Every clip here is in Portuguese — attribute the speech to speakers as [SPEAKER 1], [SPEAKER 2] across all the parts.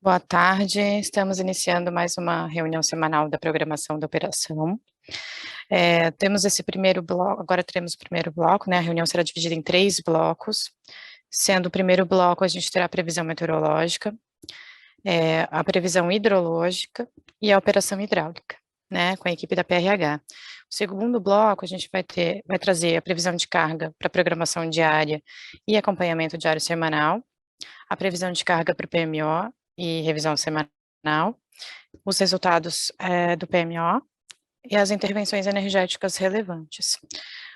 [SPEAKER 1] Boa tarde, estamos iniciando mais uma reunião semanal da programação da operação. Temos esse primeiro bloco, agora teremos o primeiro bloco, né, a reunião será dividida em 3 blocos, sendo o primeiro bloco a gente terá a previsão meteorológica, a previsão hidrológica e a operação hidráulica, né, com a equipe da PRH. O segundo bloco a gente vai trazer a previsão de carga para programação diária e acompanhamento diário semanal, a previsão de carga para o PMO e revisão semanal, os resultados do PMO e as intervenções energéticas relevantes.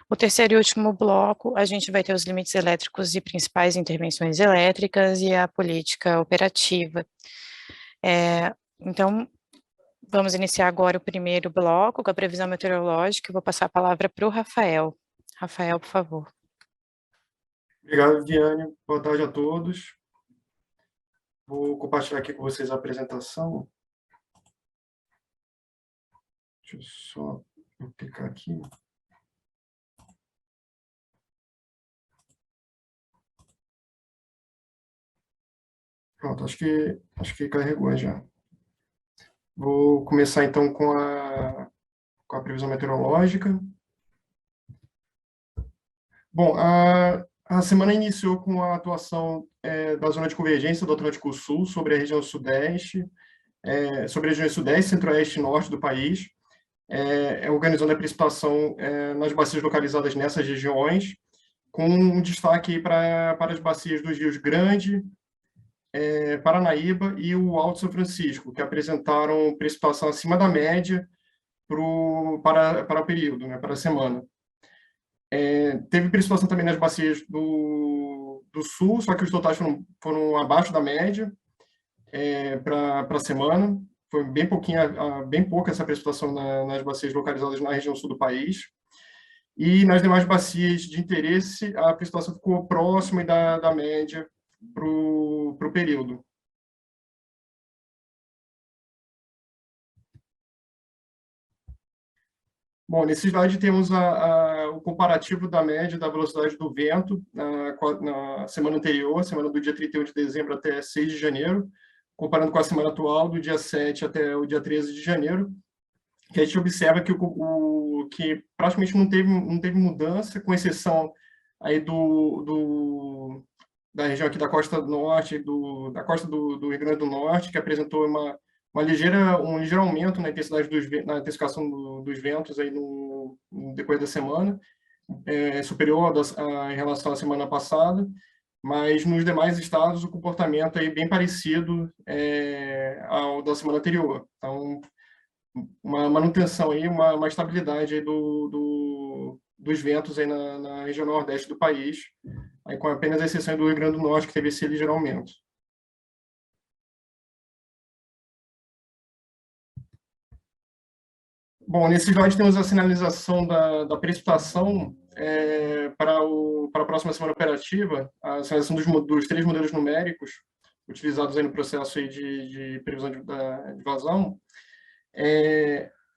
[SPEAKER 1] O terceiro e último bloco, a gente vai ter os limites elétricos e principais intervenções elétricas e a política operativa. Então, vamos iniciar agora o primeiro bloco com a previsão meteorológica. Eu vou passar a palavra para o Rafael. Rafael, por favor.
[SPEAKER 2] Obrigado, Viviane. Boa tarde a todos. Vou compartilhar aqui com vocês a apresentação. Deixa eu só clicar aqui. Pronto, acho que carregou já. Vou começar então com a previsão meteorológica. Bom, a semana iniciou com a atuação da zona de convergência do Atlântico Sul sobre a região Sudeste, sobre as regiões Sudeste, Centro-Oeste e Norte do país, organizando a precipitação nas bacias localizadas nessas regiões, com um destaque para as bacias dos rios Grande, Paranaíba e o Alto São Francisco, que apresentaram precipitação acima da média para o período, né, para a semana. Teve precipitação também nas bacias do Sul, só que os totais foram abaixo da média para a semana. Foi bem pouca essa precipitação nas bacias localizadas na região sul do país. E nas demais bacias de interesse, a precipitação ficou próxima da média para o período. Bom, nesse slide temos o comparativo da média da velocidade do vento na semana anterior, semana do dia 31 de dezembro até 6 de janeiro, comparando com a semana atual, do dia 7 até o dia 13 de janeiro, que a gente observa que praticamente não teve mudança, com exceção aí da região aqui da costa norte, da costa do Rio Grande do Norte, que apresentou um ligeiro aumento na intensidade na intensificação dos ventos aí no decorrer da semana, superior em relação à semana passada, mas nos demais estados o comportamento é bem parecido ao da semana anterior. Então, uma manutenção aí, uma estabilidade aí dos ventos aí na região nordeste do país, aí com apenas a exceção do Rio Grande do Norte, que teve esse ligeiro aumento. Bom, nesse slide temos a sinalização da precipitação para a próxima semana operativa, a sinalização dos 3 modelos numéricos utilizados aí no processo aí de previsão de vazão.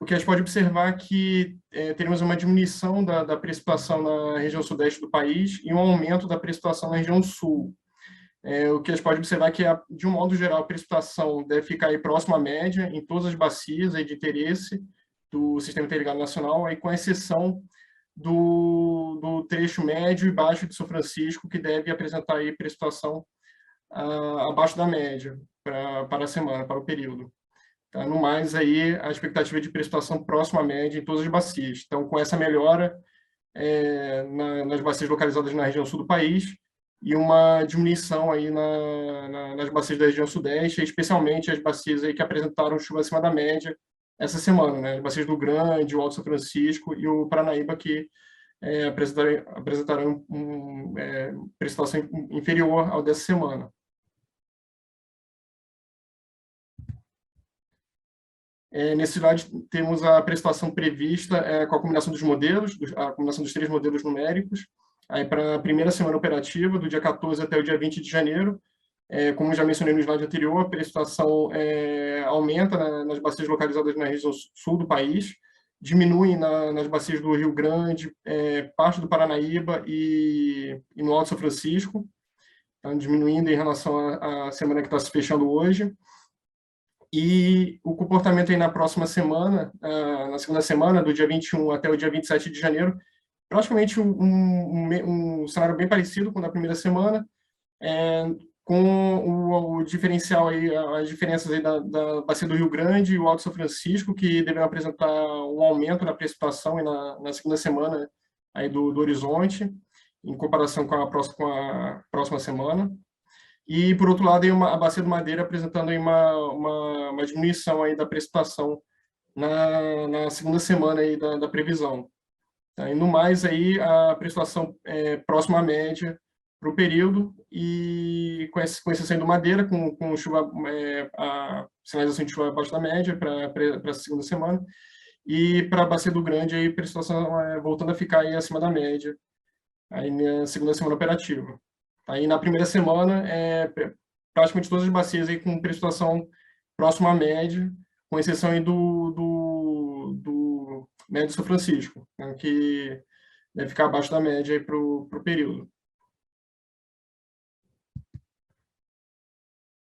[SPEAKER 2] O que a gente pode observar é que teremos uma diminuição da precipitação na região sudeste do país e um aumento da precipitação na região sul. O que a gente pode observar é que, de um modo geral, a precipitação deve ficar aí próxima à média em todas as bacias aí de interesse do Sistema Interligado Nacional, aí com exceção do trecho médio e baixo de São Francisco, que deve apresentar aí precipitação abaixo da média para a semana, para o período. Tá? No mais, aí, a expectativa de precipitação próxima à média em todas as bacias. Então, com essa melhora nas bacias localizadas na região sul do país e uma diminuição aí nas bacias da região sudeste, especialmente as bacias aí que apresentaram chuva acima da média essa semana, né? As bacias do Grande, o Alto São Francisco e o Paranaíba, que apresentaram precipitação inferior ao dessa semana. Nesse slide temos a precipitação prevista com a combinação dos modelos, a combinação dos 3 modelos numéricos, aí para a primeira semana operativa, do dia 14 até o dia 20 de janeiro. Como já mencionei no slide anterior, a precipitação aumenta nas bacias localizadas na região sul do país, diminui nas bacias do Rio Grande, parte do Paranaíba e no Alto São Francisco, tá diminuindo em relação à semana que está se fechando hoje. E o comportamento aí na próxima semana, na segunda semana, do dia 21 até o dia 27 de janeiro, praticamente um cenário bem parecido com o da primeira semana, com o diferencial aí, as diferenças aí da Bacia do Rio Grande e o Alto São Francisco, que devem apresentar um aumento na precipitação aí na segunda semana aí do horizonte, em comparação com com a próxima semana. E, por outro lado, aí a Bacia do Madeira apresentando aí uma diminuição aí da precipitação na segunda semana aí da previsão. Tá? E, no mais, aí, a precipitação é próxima à média para o período, e com exceção do Madeira, com chuva, a sinalização de chuva abaixo da média para a segunda semana, e para a Bacia do Grande, aí, a precipitação voltando a ficar aí acima da média, aí na segunda semana operativa. Aí na primeira semana, praticamente todas as bacias aí com precipitação próxima à média, com exceção aí do médio São Francisco, né, que deve ficar abaixo da média para o período.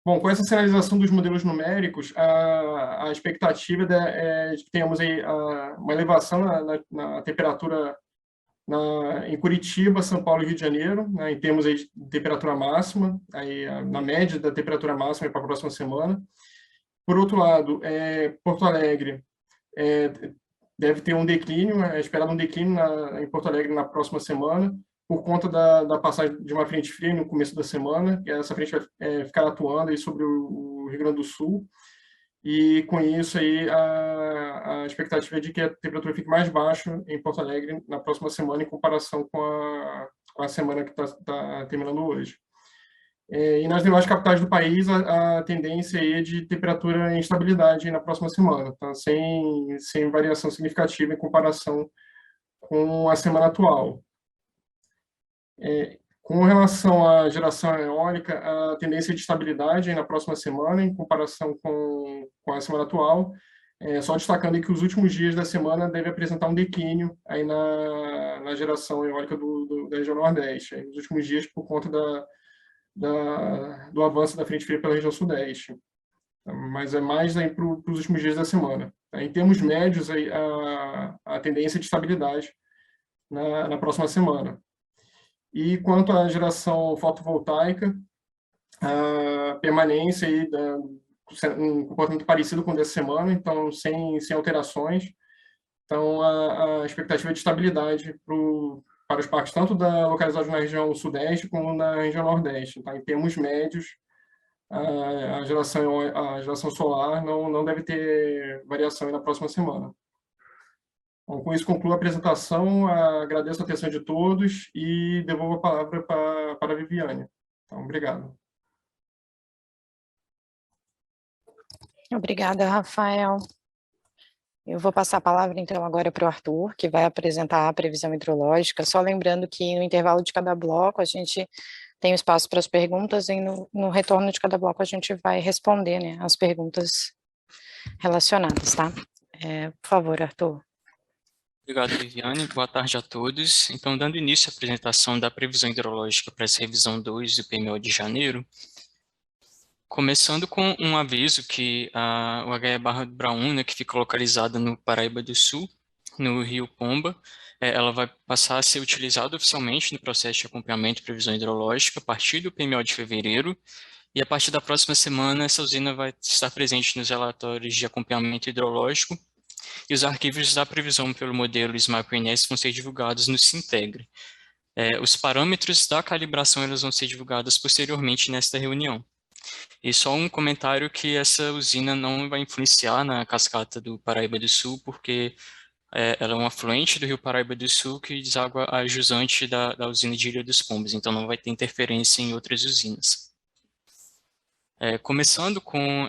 [SPEAKER 2] Bom, com essa sinalização dos modelos numéricos, a expectativa é de que tenhamos aí uma elevação na temperatura em Curitiba, São Paulo e Rio de Janeiro, né, em termos aí de temperatura máxima, aí, na média da temperatura máxima para a próxima semana. Por outro lado, Porto Alegre deve ter um declínio, é esperado um declínio em Porto Alegre na próxima semana, por conta da passagem de uma frente fria no começo da semana, e essa frente vai ficar atuando aí sobre o Rio Grande do Sul, e com isso aí a expectativa é de que a temperatura fique mais baixa em Porto Alegre na próxima semana em comparação com a semana que está terminando hoje. E nas demais capitais do país a tendência aí é de temperatura em estabilidade na próxima semana, tá? Sem variação significativa em comparação com a semana atual. Com relação à geração eólica, a tendência é de estabilidade na próxima semana, em comparação com a semana atual, só destacando aí que os últimos dias da semana devem apresentar um declínio aí na geração eólica da região Nordeste, aí, nos últimos dias por conta do avanço da frente fria pela região Sudeste. Mas é mais para os últimos dias da semana. Em termos médios, aí, a tendência é de estabilidade na próxima semana. E quanto à geração fotovoltaica, a permanência aí um comportamento parecido com o dessa semana, então sem alterações. Então a expectativa é de estabilidade para os parques, tanto localizados na região sudeste como na região nordeste. Tá? Em termos médios, a geração solar não deve ter variação aí na próxima semana. Bom, com isso, concluo a apresentação, agradeço a atenção de todos e devolvo a palavra para a Viviane. Então, obrigado.
[SPEAKER 1] Obrigada, Rafael. Eu vou passar a palavra, então, agora para o Arthur, que vai apresentar a previsão hidrológica, só lembrando que no intervalo de cada bloco a gente tem espaço para as perguntas e no retorno de cada bloco a gente vai responder, né, as perguntas relacionadas, tá? Por favor, Arthur.
[SPEAKER 3] Obrigado, Viviane. Boa tarde a todos. Então, dando início à apresentação da previsão hidrológica para essa revisão 2 do PMO de janeiro, começando com um aviso que o HE Barra do Braúna, que fica localizada no Paraíba do Sul, no Rio Pomba, ela vai passar a ser utilizada oficialmente no processo de acompanhamento e previsão hidrológica a partir do PMO de fevereiro, e a partir da próxima semana essa usina vai estar presente nos relatórios de acompanhamento hidrológico, e os arquivos da previsão pelo modelo SMAP-NS vão ser divulgados no Sintegre. Os parâmetros da calibração eles vão ser divulgados posteriormente nesta reunião. E só um comentário que essa usina não vai influenciar na cascata do Paraíba do Sul, porque ela é um afluente do rio Paraíba do Sul que deságua a jusante da usina de Ilha dos Pombos, então não vai ter interferência em outras usinas. Começando com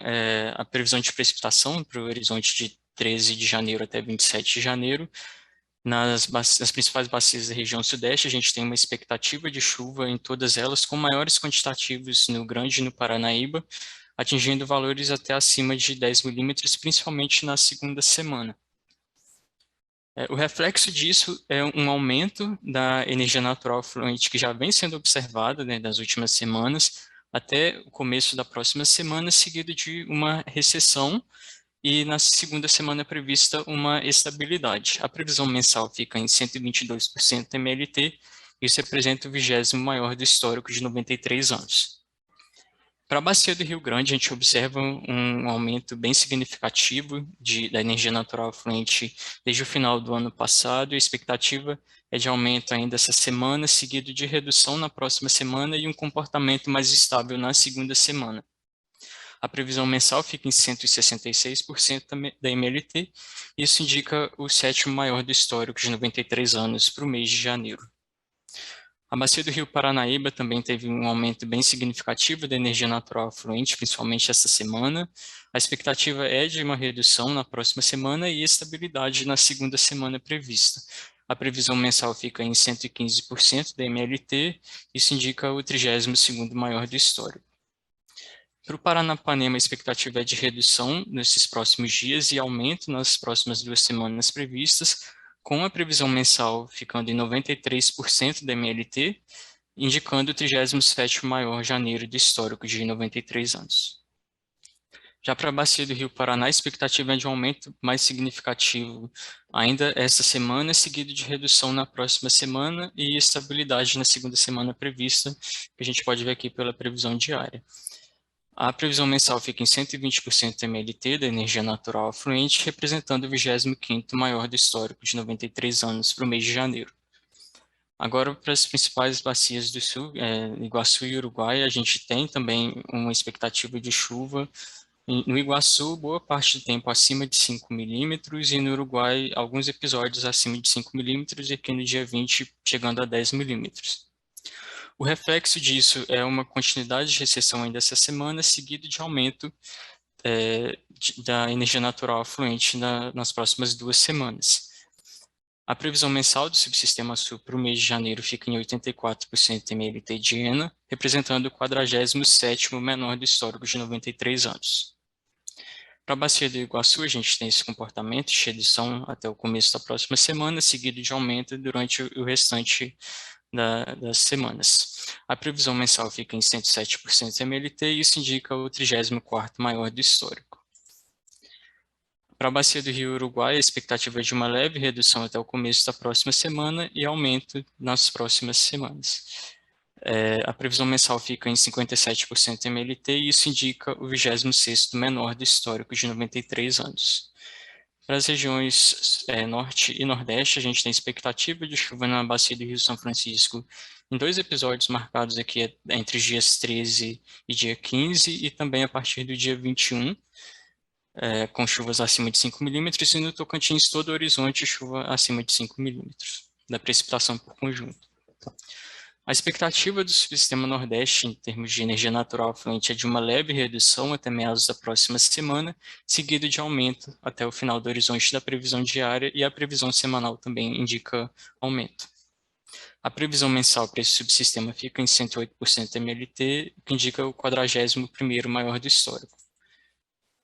[SPEAKER 3] a previsão de precipitação para o horizonte de 13 de janeiro até 27 de janeiro, nas principais bacias da região sudeste, a gente tem uma expectativa de chuva em todas elas, com maiores quantitativos no Grande e no Paranaíba, atingindo valores até acima de 10 milímetros, principalmente na segunda semana. O reflexo disso é um aumento da energia natural fluente que já vem sendo observada, né, nas últimas semanas, até o começo da próxima semana, seguido de uma recessão, e na segunda semana prevista uma estabilidade. A previsão mensal fica em 122% MLT, isso representa o 20º maior do histórico de 93 anos. Para a bacia do Rio Grande, a gente observa um aumento bem significativo da energia natural fluente desde o final do ano passado, e a expectativa é de aumento ainda essa semana, seguido de redução na próxima semana e um comportamento mais estável na segunda semana. A previsão mensal fica em 166% da MLT, e isso indica o 7º maior do histórico de 93 anos para o mês de janeiro. A bacia do Rio Paranaíba também teve um aumento bem significativo da energia natural fluente, principalmente essa semana. A expectativa é de uma redução na próxima semana e estabilidade na segunda semana prevista. A previsão mensal fica em 115% da MLT, isso indica o 32º maior do histórico. Para o Paranapanema, a expectativa é de redução nesses próximos dias e aumento nas próximas 2 semanas previstas, com a previsão mensal ficando em 93% da MLT, indicando o 37º maior janeiro do histórico de 93 anos. Já para a bacia do Rio Paraná, a expectativa é de um aumento mais significativo ainda esta semana, seguido de redução na próxima semana e estabilidade na segunda semana prevista, que a gente pode ver aqui pela previsão diária. A previsão mensal fica em 120% MLT da energia natural afluente, representando o 25º maior do histórico de 93 anos para o mês de janeiro. Agora, para as principais bacias do sul, Iguaçu e Uruguai, a gente tem também uma expectativa de chuva. No Iguaçu, boa parte do tempo acima de 5 milímetros, e no Uruguai, alguns episódios acima de 5 milímetros, e aqui no dia 20, chegando a 10 milímetros. O reflexo disso é uma continuidade de recessão ainda essa semana, seguido de aumento da energia natural afluente nas próximas 2 semanas. A previsão mensal do subsistema sul para o mês de janeiro fica em 84% MLT de ENA, representando o 47º menor do histórico de 93 anos. Para a bacia do Iguaçu, a gente tem esse comportamento de redução até o começo da próxima semana, seguido de aumento durante o restante das semanas. A previsão mensal fica em 107% MLT, e isso indica o 34º maior do histórico. Para a bacia do Rio Uruguai, a expectativa é de uma leve redução até o começo da próxima semana e aumento nas próximas semanas. A previsão mensal fica em 57% MLT, e isso indica o 26º menor do histórico de 93 anos. Para as regiões norte e nordeste, a gente tem expectativa de chuva na bacia do Rio São Francisco em 2 episódios marcados aqui entre os dias 13 e dia 15, e também a partir do dia 21, com chuvas acima de 5 milímetros, e no Tocantins todo o horizonte chuva acima de 5 milímetros da precipitação por conjunto. A expectativa do subsistema Nordeste, em termos de energia natural afluente, é de uma leve redução até meados da próxima semana, seguido de aumento até o final do horizonte da previsão diária, e a previsão semanal também indica aumento. A previsão mensal para esse subsistema fica em 108% MLT, que indica o 41º maior do histórico.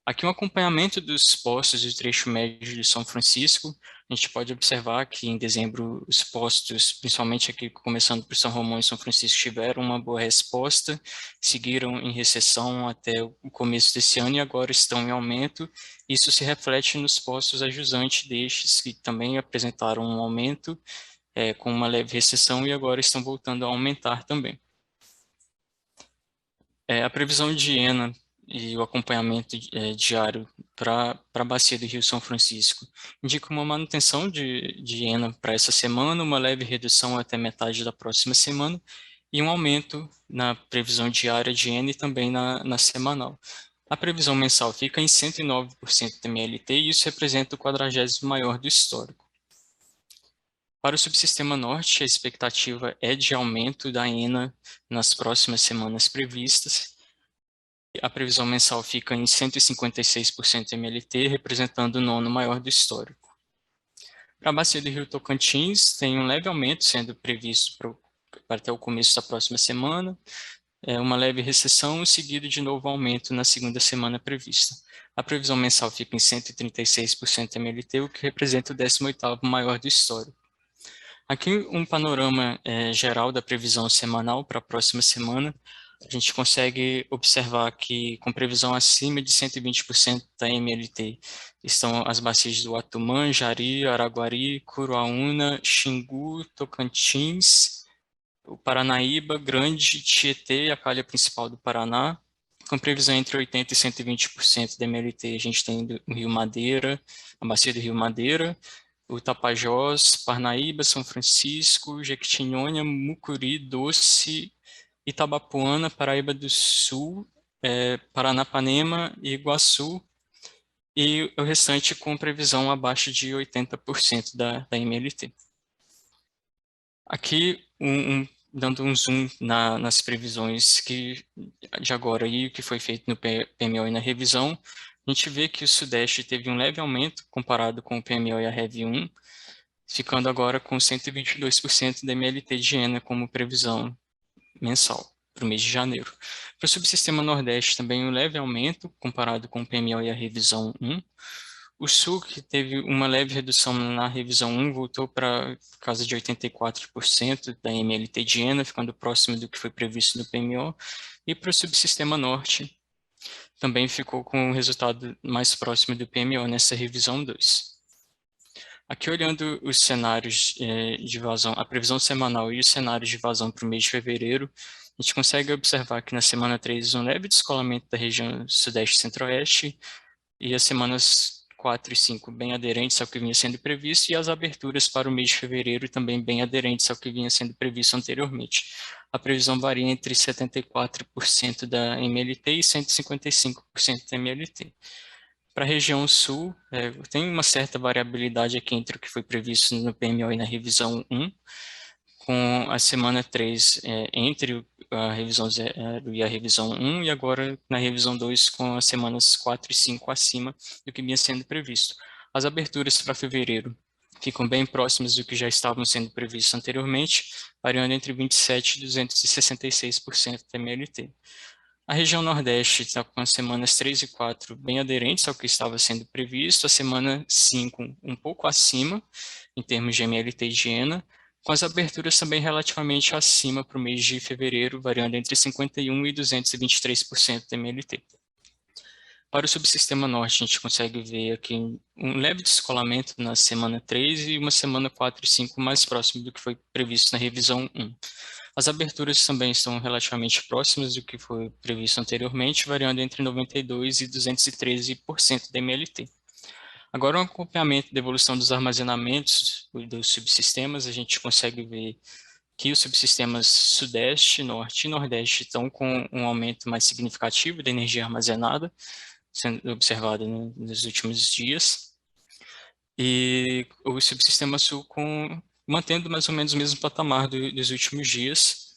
[SPEAKER 3] Aqui um acompanhamento dos postos do trecho médio de São Francisco. A gente pode observar que em dezembro os postos, principalmente aqui começando por São Romão e São Francisco, tiveram uma boa resposta, seguiram em recessão até o começo desse ano e agora estão em aumento. Isso se reflete nos postos ajusantes destes, que também apresentaram um aumento com uma leve recessão e agora estão voltando a aumentar também. A previsão de ENA e o acompanhamento diário para a bacia do Rio São Francisco indica uma manutenção de ENA para essa semana, uma leve redução até metade da próxima semana e um aumento na previsão diária de ENA e também na semanal. A previsão mensal fica em 109% do MLT, e isso representa o 40º maior do histórico. Para o subsistema norte, a expectativa é de aumento da ENA nas próximas semanas previstas. A previsão mensal fica em 156% MLT, representando o 9º maior do histórico. Para a bacia do Rio Tocantins, tem um leve aumento sendo previsto para até o começo da próxima semana, uma leve recessão, seguido de novo aumento na segunda semana prevista. A previsão mensal fica em 136% MLT, o que representa o 18º maior do histórico. Aqui um panorama geral da previsão semanal para a próxima semana. a gente consegue observar que, com previsão acima de 120% da MLT, estão as bacias do Atumã, Jari, Araguari, Curuaúna, Xingu, Tocantins, o Paranaíba, Grande, Tietê, a calha principal do Paraná, com previsão entre 80% e 120% da MLT. A gente tem o Rio Madeira, a bacia do Rio Madeira, o Tapajós, Parnaíba, São Francisco, Jequitinhonha, Mucuri, Doce, Itabapoana, Paraíba do Sul, Paranapanema e Iguaçu, e o restante com previsão abaixo de 80% da MLT. Aqui, dando um zoom nas previsões de agora e o que foi feito no PMO e na revisão, a gente vê que o Sudeste teve um leve aumento comparado com o PMO e a Rev 1, ficando agora com 122% da MLT de ENA como previsão mensal para o mês de janeiro. Para o subsistema Nordeste também um leve aumento comparado com o PMO e a revisão 1. O Sul, que teve uma leve redução na revisão 1, voltou para casa de 84% da MLT de ENA, ficando próximo do que foi previsto no PMO. E para o subsistema Norte, também ficou com um resultado mais próximo do PMO nessa revisão 2. Aqui, olhando os cenários de vazão, a previsão semanal e os cenários de vazão para o mês de fevereiro, a gente consegue observar que na semana 3 um leve descolamento da região Sudeste e Centro-Oeste, e as semanas 4 e 5 bem aderentes ao que vinha sendo previsto, e as aberturas para o mês de fevereiro também bem aderentes ao que vinha sendo previsto anteriormente. A previsão varia entre 74% da MLT e 155% da MLT. Para a região sul, tem uma certa variabilidade aqui entre o que foi previsto no PMO e na revisão 1, com a semana 3 entre a revisão 0 e a revisão 1, e agora na revisão 2 com as semanas 4 e 5 acima do que vinha sendo previsto. As aberturas para fevereiro ficam bem próximas do que já estavam sendo previstos anteriormente, variando entre 27% e 266% da MLT. A região Nordeste está com as semanas 3 e 4 bem aderentes ao que estava sendo previsto, a semana 5 um pouco acima, em termos de MLT de ENA, com as aberturas também relativamente acima para o mês de fevereiro, variando entre 51% e 223% da MLT. Para o subsistema Norte, a gente consegue ver aqui um leve descolamento na semana 3 e uma semana 4 e 5 mais próximo do que foi previsto na revisão 1. As aberturas também estão relativamente próximas do que foi previsto anteriormente, variando entre 92% e 213% da MLT. Agora, um acompanhamento da evolução dos armazenamentos dos subsistemas, a gente consegue ver que os subsistemas Sudeste, Norte e Nordeste estão com um aumento mais significativo da energia armazenada, sendo observado nos últimos dias, e o subsistema Sul mantendo mais ou menos o mesmo patamar dos últimos dias.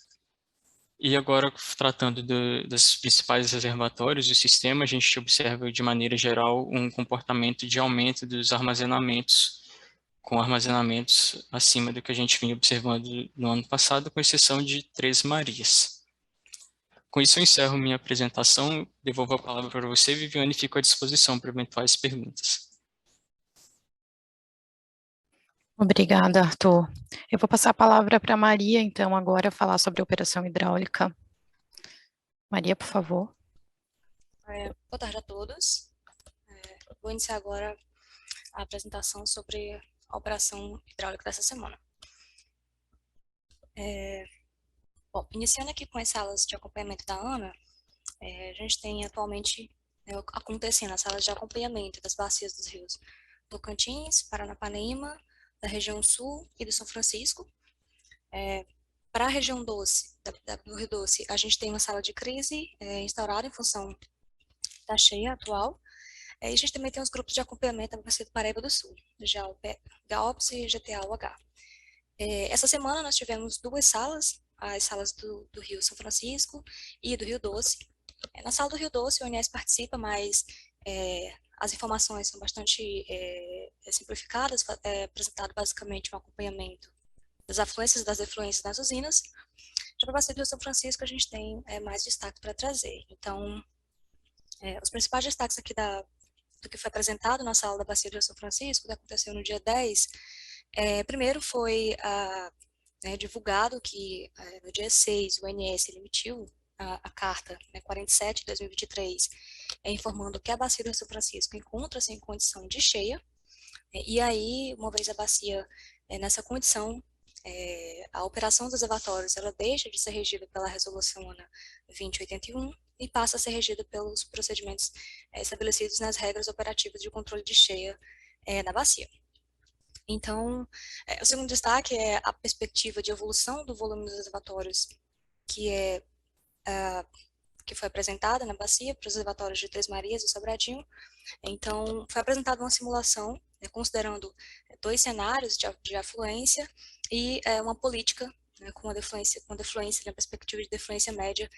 [SPEAKER 3] E agora, tratando dos principais reservatórios do sistema, a gente observa, de maneira geral, um comportamento de aumento dos armazenamentos, com armazenamentos acima do que a gente vinha observando no ano passado, com exceção de Três Marias. Com isso, eu encerro minha apresentação, devolvo a palavra para você, Viviane, e fico à disposição para eventuais perguntas.
[SPEAKER 1] Obrigada, Arthur. Eu vou passar a palavra para a Maria, então, agora, falar sobre a operação hidráulica. Maria, por favor.
[SPEAKER 4] Boa tarde a todos. Vou iniciar agora a apresentação sobre a operação hidráulica dessa semana. Bom, iniciando aqui com as salas de acompanhamento da ANA, a gente tem atualmente acontecendo as salas de acompanhamento das bacias dos rios Tocantins, Paranapanema, da região sul e do São Francisco. Para a região doce, do Rio Doce, a gente tem uma sala de crise instaurada em função da cheia atual. E a gente também tem os grupos de acompanhamento da bacia do Paraíba do Sul, GAOPS e GTAUH. Essa semana nós tivemos duas salas, as salas do Rio São Francisco e do Rio Doce. Na sala do Rio Doce, o ONS participa, mas as informações são bastante simplificadas, apresentado basicamente um acompanhamento das afluências e das efluências das usinas. Já para a bacia do Rio São Francisco, a gente tem mais destaque para trazer. Então, os principais destaques aqui do que foi apresentado na sala da bacia do Rio São Francisco, que aconteceu no dia 10, primeiro foi divulgado que no dia 6 o ONS emitiu a carta, né, 47 de 2023, informando que a bacia do Rio São Francisco encontra-se em condição de cheia, e aí, uma vez a bacia nessa condição, a operação dos reservatórios ela deixa de ser regida pela Resolução ANA 2081 e passa a ser regida pelos procedimentos estabelecidos nas regras operativas de controle de cheia na bacia. Então, o segundo destaque é a perspectiva de evolução do volume dos reservatórios, que foi apresentada na bacia para os reservatórios de Três Marias e Sobradinho. Então, foi apresentada uma simulação, considerando dois cenários de afluência e uma política, né, com defluência na perspectiva de defluência média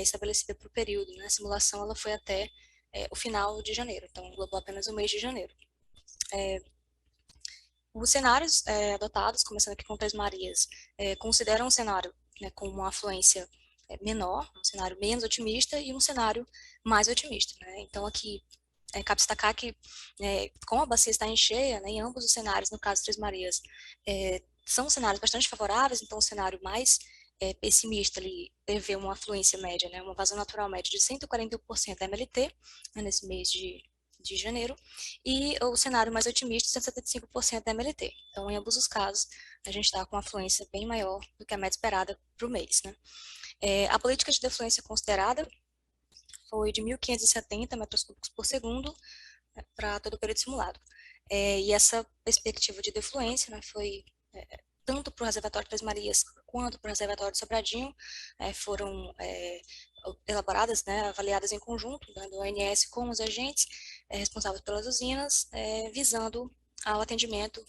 [SPEAKER 4] estabelecida para o período. Né? A simulação ela foi até o final de janeiro, então englobou apenas o mês de janeiro. Os cenários adotados, começando aqui com Três Marias, consideram um cenário com uma afluência menor, um cenário menos otimista e um cenário mais otimista. Né? Então, aqui, cabe destacar que, como a bacia está em cheia, né, em ambos os cenários, no caso de Três Marias, são cenários bastante favoráveis, então o cenário mais pessimista ali prevê uma afluência média, né, uma vazão natural média de 141% da MLT, né, nesse mês de janeiro, e o cenário mais otimista, 175% da MLT. Então, em ambos os casos, a gente está com uma afluência bem maior do que a média esperada para o mês. Né? A política de defluência considerada foi de 1.570 metros cúbicos por segundo para todo o período simulado. E essa perspectiva de defluência, né, foi tanto para o reservatório de Três Marias quanto para o reservatório de Sobradinho, foram elaboradas, né, avaliadas em conjunto, né, do ONS com os agentes responsáveis pelas usinas, visando ao atendimento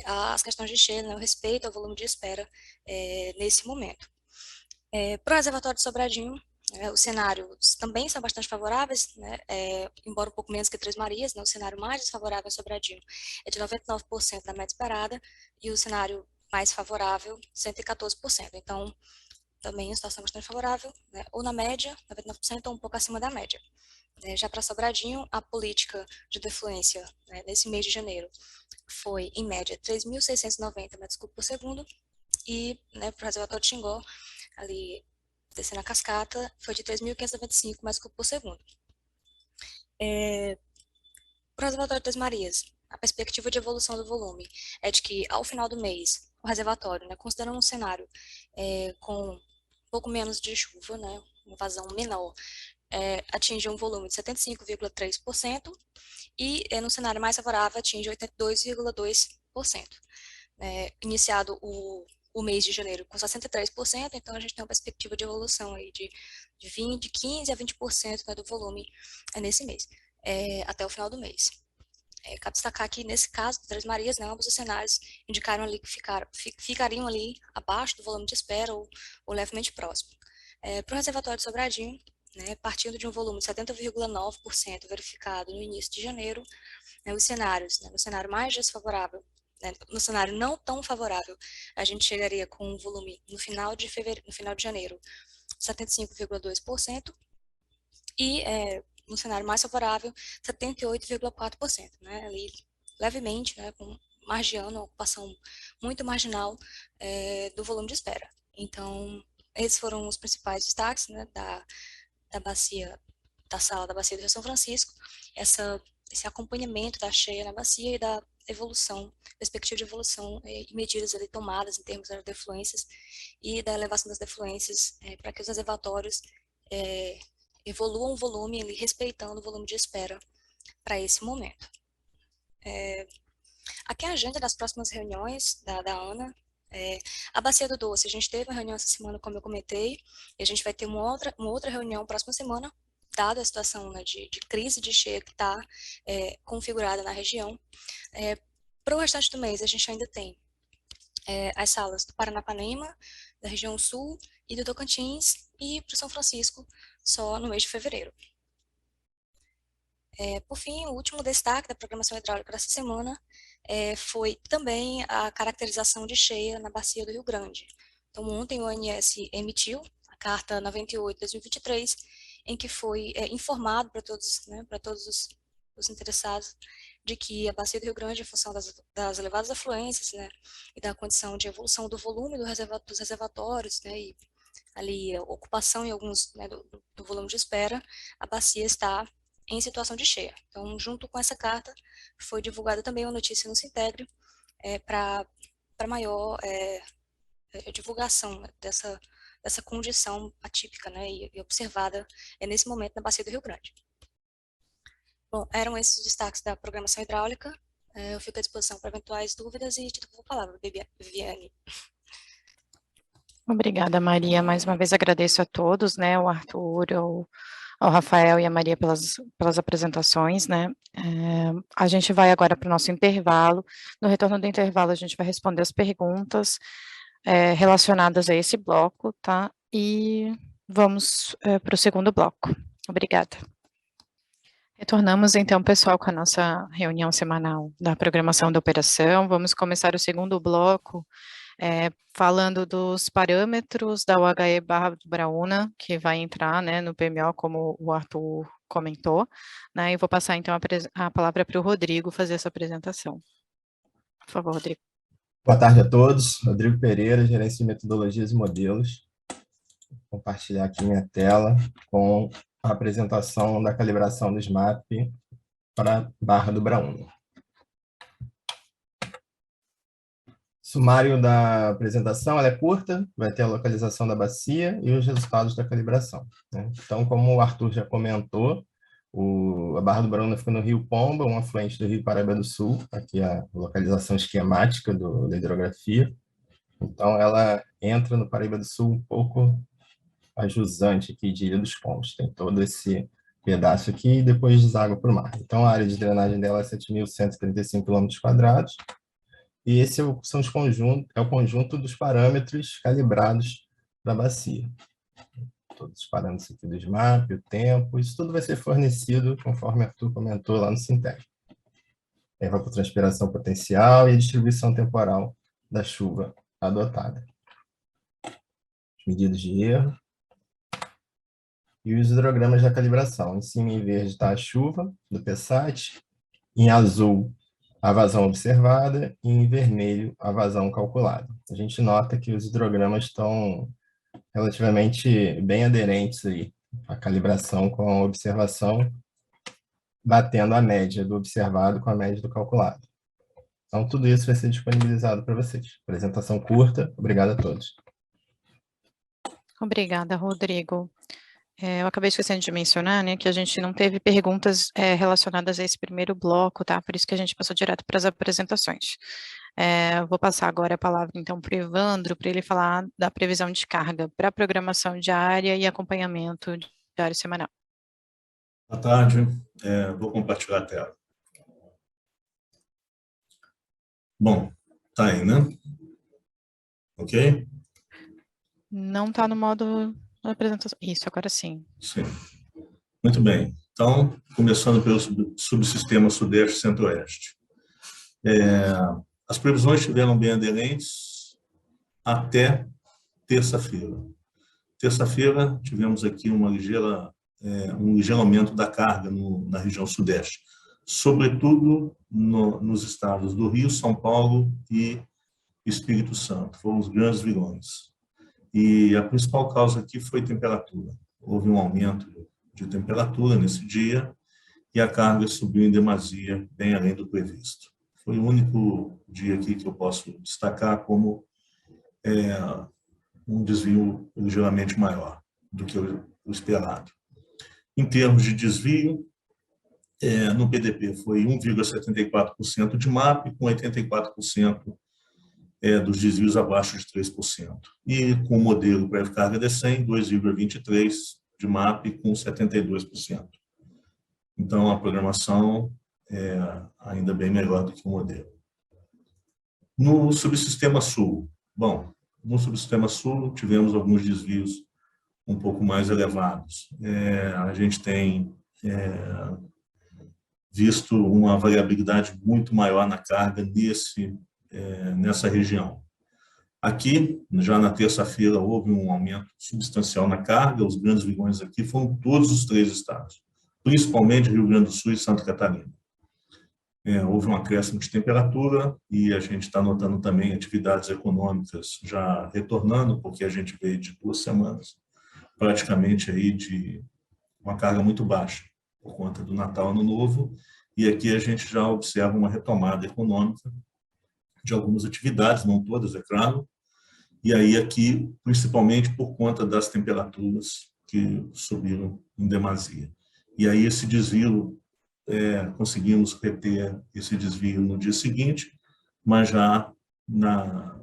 [SPEAKER 4] às questões de cheia, né, o respeito ao volume de espera nesse momento. Para o reservatório de Sobradinho, os cenários também são bastante favoráveis, né, embora um pouco menos que Três Marias, né, o cenário mais desfavorável em Sobradinho é de 99% da média esperada, e o cenário mais favorável, 114%. Então, também uma situação bastante favorável, né, ou na média, 99%, ou um pouco acima da média. Já para Sobradinho, a política de defluência, né, nesse mês de janeiro foi, em média, 3.690 metros cúbicos por segundo, e, né, para o reservatório de Xingó, ali descendo a cascata, foi de 3.595 metros cúbicos por segundo. Para o reservatório de Três Marias, a perspectiva de evolução do volume é de que, ao final do mês, o reservatório, né, considerando um cenário com um pouco menos de chuva, né, uma vazão menor, atinge um volume de 75,3%, e no cenário mais favorável atinge 82,2%. Iniciado o mês de janeiro com 63%, então a gente tem uma perspectiva de evolução aí de 15 a 20%, né, do volume nesse mês, até o final do mês. Cabe destacar que, nesse caso, de Três Marias, né, ambos os cenários indicaram ali que ficariam ali abaixo do volume de espera ou levemente próximo. Para o reservatório de Sobradinho, né, partindo de um volume de 70,9% verificado no início de janeiro, né, os cenários, né, no cenário mais desfavorável, né, no cenário não tão favorável, a gente chegaria com um volume no final de janeiro, 75,2%, e no cenário mais favorável, 78,4%, né, ali levemente, né, margiando, uma ocupação muito marginal do volume de espera. Então, esses foram os principais destaques, né, da bacia, da sala da bacia do Rio São Francisco, esse acompanhamento da cheia na bacia e da evolução, perspectiva de evolução e medidas ali tomadas em termos das defluências e da elevação das defluências para que os reservatórios evoluam o volume, ali, respeitando o volume de espera para esse momento. Aqui é a agenda das próximas reuniões da ANA. A Bacia do Doce, a gente teve uma reunião essa semana, como eu comentei, e a gente vai ter uma outra reunião próxima semana, dada a situação, né, de crise de cheia que está configurada na região. Para o restante do mês, a gente ainda tem as salas do Paranapanema, da região sul e do Tocantins, e para o São Francisco, só no mês de fevereiro. Por fim, o último destaque da programação hidráulica dessa semana foi também a caracterização de cheia na bacia do Rio Grande. Então, ontem o ONS emitiu a Carta 98 de 2023, em que foi informado para todos, né, os interessados, de que a bacia do Rio Grande, em função das elevadas afluências, né, e da condição de evolução do volume dos reservatórios, né, e ali ocupação em alguns, né, do volume de espera, a bacia está em situação de cheia. Então, junto com essa carta, foi divulgada também uma notícia no Sintegro para maior divulgação, né, dessa condição atípica, né, e observada nesse momento na bacia do Rio Grande. Bom, eram esses os destaques da programação hidráulica. Eu fico à disposição para eventuais dúvidas e te dou a palavra, Viviane.
[SPEAKER 1] Obrigada, Maria. Mais uma vez agradeço a todos, né, o Arthur, ao Rafael e a Maria pelas apresentações, né. A gente vai agora para o nosso intervalo. No retorno do intervalo, a gente vai responder as perguntas relacionadas a esse bloco, tá? E vamos para o segundo bloco. Obrigada. Retornamos, então, pessoal, com a nossa reunião semanal da programação da operação. Vamos começar o segundo bloco falando dos parâmetros da UHE Barra do Braúna, que vai entrar, né, no PMO, como o Arthur comentou, né, e vou passar, então, a palavra para o Rodrigo fazer essa apresentação. Por favor, Rodrigo.
[SPEAKER 5] Boa tarde a todos. Rodrigo Pereira, gerente de metodologias e modelos. Vou compartilhar aqui minha tela com a apresentação da calibração do SMAP para Barra do Braúna. Sumário da apresentação, ela é curta, vai ter a localização da bacia e os resultados da calibração, né? Então, como o Arthur já comentou, a Barra do Braúna fica no Rio Pomba, um afluente do Rio Paraíba do Sul, aqui a localização esquemática da hidrografia. Então, ela entra no Paraíba do Sul um pouco a jusante aqui de Ilha dos Pombos. Tem todo esse pedaço aqui e depois deságua para o mar. Então, a área de drenagem dela é 7.135 km², e esse é o conjunto dos parâmetros calibrados da bacia. Todos os parâmetros aqui do SMAP, o tempo, isso tudo vai ser fornecido, conforme Arthur comentou lá no Sintegro. Evapotranspiração potencial e a distribuição temporal da chuva adotada. Medidas de erro. E os hidrogramas da calibração. Em cima, em verde, está a chuva do PSAT. Em azul, a vazão observada. E em vermelho, a vazão calculada. A gente nota que os hidrogramas estão relativamente bem aderentes aí à calibração com a observação, batendo a média do observado com a média do calculado. Então, tudo isso vai ser disponibilizado para vocês. Apresentação curta. Obrigado a todos.
[SPEAKER 1] Obrigada, Rodrigo. Eu acabei esquecendo de mencionar, né, que a gente não teve perguntas relacionadas a esse primeiro bloco, tá? Por isso que a gente passou direto para as apresentações. Vou passar agora a palavra, então, para o Evandro, para ele falar da previsão de carga para programação diária e acompanhamento diário semanal.
[SPEAKER 6] Boa tarde. Vou compartilhar a tela. Bom, tá aí, né? Ok?
[SPEAKER 1] Não está no modo da apresentação. Isso, agora sim.
[SPEAKER 6] Sim. Muito bem. Então, começando pelo subsistema Sudeste e Centro-Oeste. As previsões estiveram bem aderentes até terça-feira. Terça-feira, tivemos aqui um ligeiro aumento da carga na região Sudeste, sobretudo nos estados do Rio, São Paulo e Espírito Santo. Foram os grandes vilões. E a principal causa aqui foi temperatura. Houve um aumento de temperatura nesse dia e a carga subiu em demasia, bem além do previsto. Foi o único dia aqui que eu posso destacar como um desvio ligeiramente maior do que o esperado. Em termos de desvio, no PDP foi 1,74% de MAP, com 84% dos desvios abaixo de 3%. E com o modelo pré-carga de 100, 2,23% de MAP, com 72%. Então, a programação é ainda bem melhor do que o modelo. No subsistema Sul, bom, no subsistema Sul tivemos alguns desvios um pouco mais elevados. A gente tem visto uma variabilidade muito maior na carga nessa região. Aqui, já na terça-feira, houve um aumento substancial na carga. Os grandes vilões aqui foram todos os três estados, principalmente Rio Grande do Sul e Santa Catarina. houve um acréscimo de temperatura e a gente está notando também atividades econômicas já retornando, porque a gente veio de 2 semanas praticamente aí de uma carga muito baixa por conta do Natal, Ano Novo, e aqui a gente já observa uma retomada econômica de algumas atividades, não todas, é claro, e aí aqui, principalmente por conta das temperaturas que subiram em demasia. E aí esse desvio, conseguimos reter esse desvio no dia seguinte, mas já na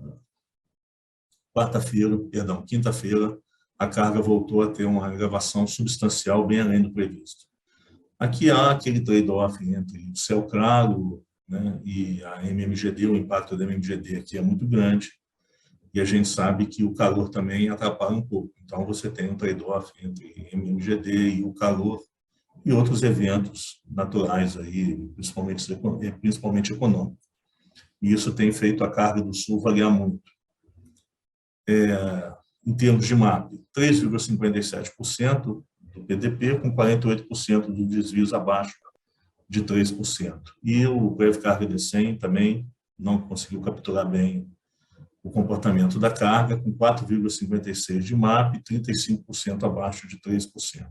[SPEAKER 6] quinta-feira, a carga voltou a ter uma elevação substancial bem além do previsto. Aqui há aquele trade-off entre o céu claro, né, e a MMGD, o impacto da MMGD aqui é muito grande, e a gente sabe que o calor também atrapalha um pouco. Então, você tem um trade-off entre MMGD e o calor e outros eventos naturais, aí, principalmente econômicos. E isso tem feito a carga do Sul variar muito. Em termos de MAP, 3,57% do PDP, com 48% dos desvios abaixo de 3%. E o Prev Carga D100 também não conseguiu capturar bem o comportamento da carga, com 4,56% de MAP e 35% abaixo de 3%.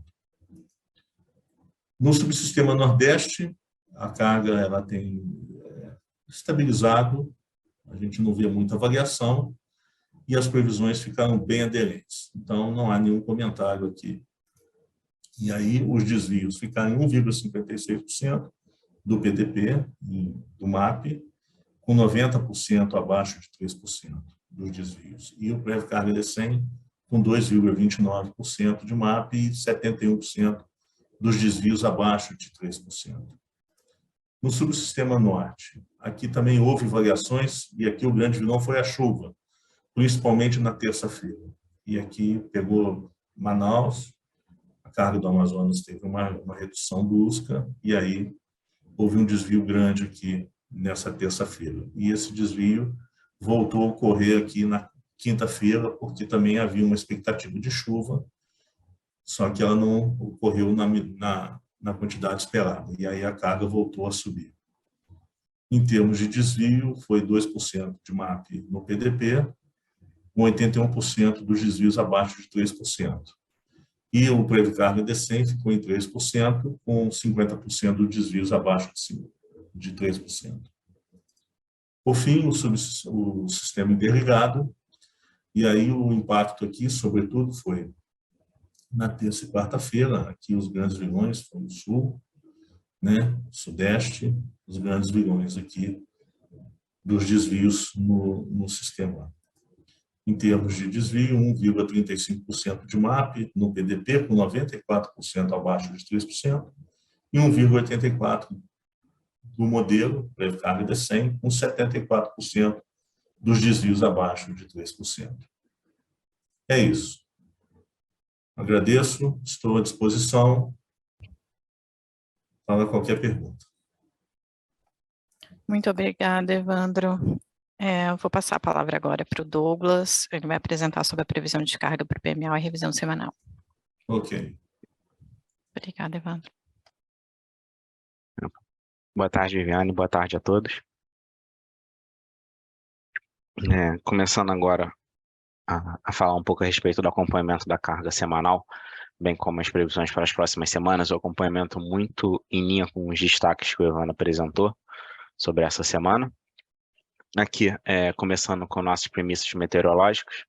[SPEAKER 6] No subsistema Nordeste, a carga ela tem estabilizado, a gente não vê muita variação, e as previsões ficaram bem aderentes. Então, não há nenhum comentário aqui. E aí, os desvios ficaram em 1,56% do PDP, do MAP, com 90% abaixo de 3% dos desvios. E o Prev Carga D100, com 2,29% de MAP e 71% dos desvios abaixo de 3%. No subsistema Norte, aqui também houve variações, e aqui o grande vilão foi a chuva, principalmente na terça-feira. E aqui pegou Manaus, a carga do Amazonas teve uma redução brusca, e aí houve um desvio grande aqui nessa terça-feira. E esse desvio voltou a ocorrer aqui na quinta-feira, porque também havia uma expectativa de chuva, só que ela não ocorreu na quantidade esperada. E aí a carga voltou a subir. Em termos de desvio, foi 2% de MAP no PDP, com 81% dos desvios abaixo de 3%. E o Prev Carga D100 ficou em 3%, com 50% dos desvios abaixo de 3%. Por fim, o sistema interligado, e aí o impacto aqui, sobretudo, foi na terça e quarta-feira, aqui os grandes vilões foram o Sul, né, Sudeste, os grandes vilões aqui dos desvios no sistema. Em termos de desvio, 1,35% de MAP no PDP, com 94% abaixo de 3%, e 1,84% do modelo, Prev Carga D100, com 74% dos desvios abaixo de 3%. É isso. Agradeço, estou à disposição para qualquer pergunta.
[SPEAKER 1] Muito obrigada, Evandro. Eu vou passar a palavra agora para o Douglas, ele vai apresentar sobre a previsão de carga para o PMO e revisão semanal.
[SPEAKER 6] Ok.
[SPEAKER 1] Obrigada, Evandro.
[SPEAKER 7] Boa tarde, Viviane, boa tarde a todos. Começando agora a falar um pouco a respeito do acompanhamento da carga semanal, bem como as previsões para as próximas semanas, o acompanhamento muito em linha com os destaques que o Evandro apresentou sobre essa semana. Aqui, começando com nossos premissas meteorológicos,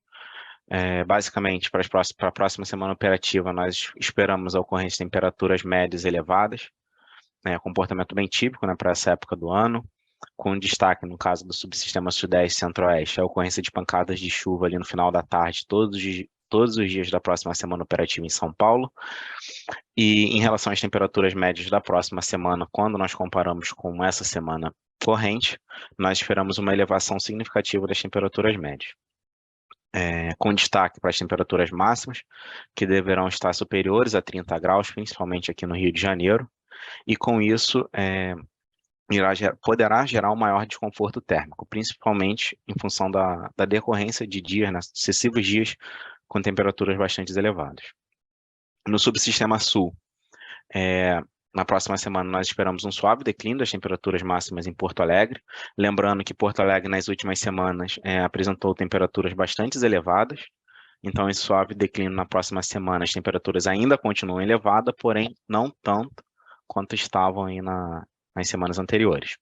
[SPEAKER 7] basicamente, para a próxima semana operativa, nós esperamos a ocorrência de temperaturas médias elevadas, comportamento bem típico, né, para essa época do ano, com destaque, no caso do subsistema Sudeste e Centro-Oeste, a ocorrência de pancadas de chuva ali no final da tarde, todos os dias da próxima semana operativa em São Paulo. E em relação às temperaturas médias da próxima semana, quando nós comparamos com essa semana corrente, nós esperamos uma elevação significativa das temperaturas médias. Com destaque para as temperaturas máximas, que deverão estar superiores a 30 graus, principalmente aqui no Rio de Janeiro, e com isso poderá gerar um maior desconforto térmico, principalmente em função da decorrência de dias, né, sucessivos dias com temperaturas bastante elevadas. No subsistema sul, Na próxima semana, nós esperamos um suave declínio das temperaturas máximas em Porto Alegre. Lembrando que Porto Alegre, nas últimas semanas, apresentou temperaturas bastante elevadas. Então, esse suave declínio na próxima semana, as temperaturas ainda continuam elevadas, porém não tanto quanto estavam aí nas semanas anteriores.